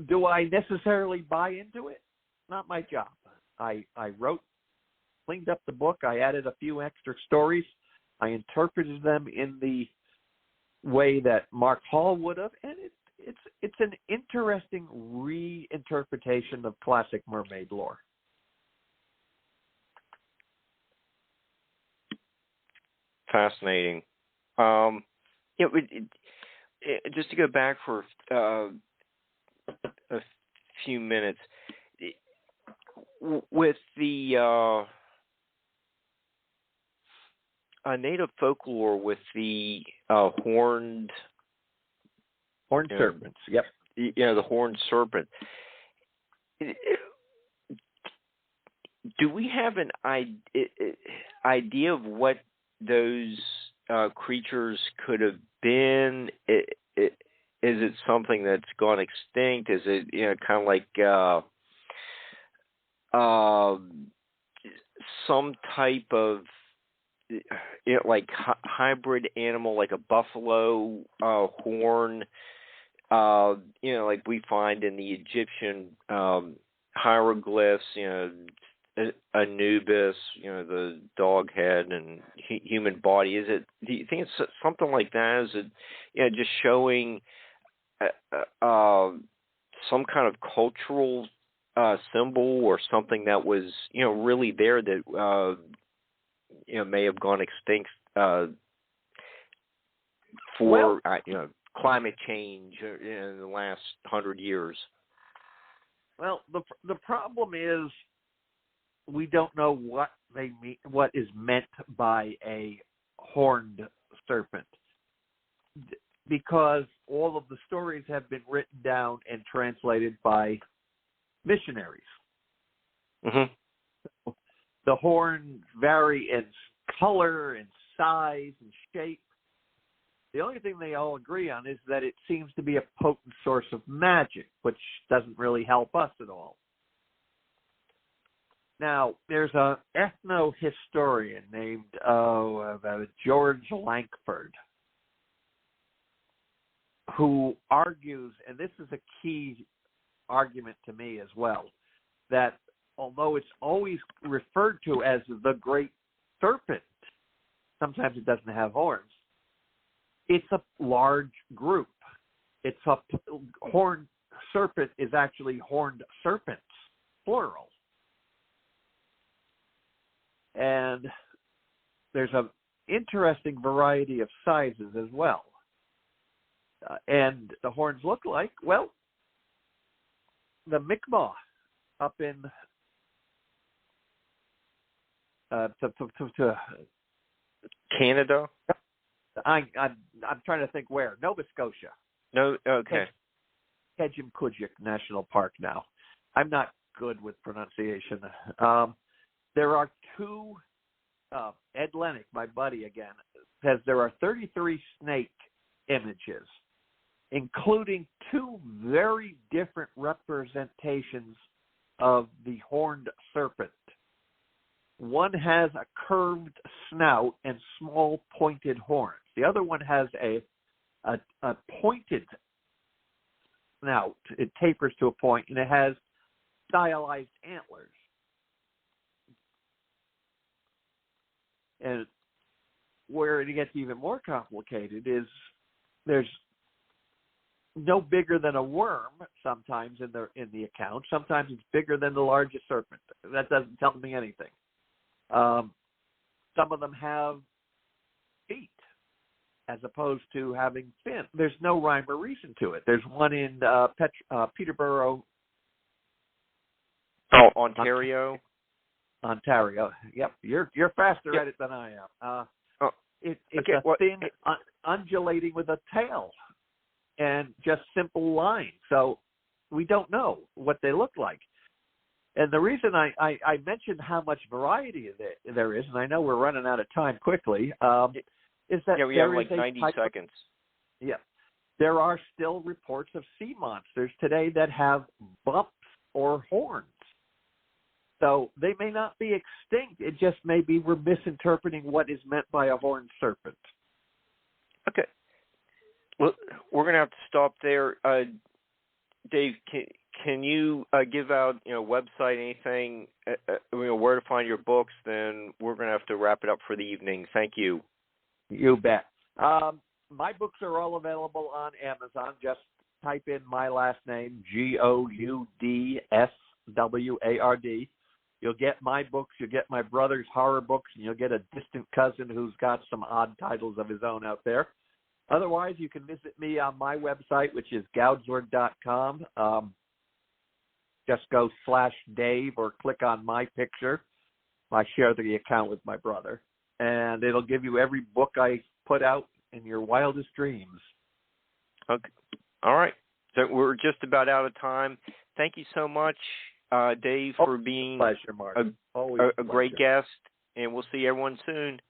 do I necessarily buy into it? Not my job. I cleaned up the book, I added a few extra stories, I interpreted them in the way that Mark Hall would have, and it's an interesting reinterpretation of classic mermaid lore. Fascinating. Just to go back for a few minutes, with the native folklore with the horned serpents. Yep. The horned serpent. Do we have an idea of what those creatures could have been? Is it something that's gone extinct? Is it kind of like some type of like hybrid animal, like a buffalo horn, like we find in the Egyptian hieroglyphs, Anubis, the dog head and human body. Do you think it's something like that? Is it, just showing some kind of cultural symbol or something that was, really there that, may have gone extinct for, climate change in the last 100 years? Well, the problem is we don't know what they mean, what is meant by a horned serpent, because all of the stories have been written down and translated by missionaries. Mm-hmm. The horns vary in color and size and shape. The only thing they all agree on is that it seems to be a potent source of magic, which doesn't really help us at all. Now, there's an ethno-historian named George Langford, who argues, and this is a key argument to me as well, that although it's always referred to as the Great Serpent, sometimes it doesn't have horns, it's a large group. It's a horned serpent is actually horned serpents, plural. And there's an interesting variety of sizes as well. And the horns look like, well, the Mi'kmaq up in Canada? I'm trying to think where. Nova Scotia. No, okay. Kejimkujik National Park now. I'm not good with pronunciation. There are two, Ed Lennox, my buddy again, says there are 33 snake images, including two very different representations of the horned serpent. One has a curved snout and small pointed horns. The other one has a pointed snout. It tapers to a point, and it has stylized antlers. And where it gets even more complicated is there's no bigger than a worm sometimes in the account. Sometimes it's bigger than the largest serpent. That doesn't tell me anything. Some of them have feet as opposed to having fins. There's no rhyme or reason to it. There's one in Peterborough, Ontario. Ontario. Yep, you're faster at it than I am. It's a thin, undulating with a tail and just simple lines. So we don't know what they look like. And the reason I mentioned how much variety there is, and I know we're running out of time quickly, is that we have like 90 seconds. There are still reports of sea monsters today that have bumps or horns. So they may not be extinct. It just may be we're misinterpreting what is meant by a horned serpent. Okay. Well, we're going to have to stop there. Dave, can you give out, website, anything, where to find your books? Then we're going to have to wrap it up for the evening. Thank you. You bet. My books are all available on Amazon. Just type in my last name, Goudsward. You'll get my books. You'll get my brother's horror books, and you'll get a distant cousin who's got some odd titles of his own out there. Otherwise, you can visit me on my website, which is Goudsward.com. Just go /Dave or click on my picture. I share the account with my brother, and it'll give you every book I put out in your wildest dreams. Okay. All right. So we're just about out of time. Thank you so much, Dave, for being pleasure, Mark. a great guest, and we'll see everyone soon.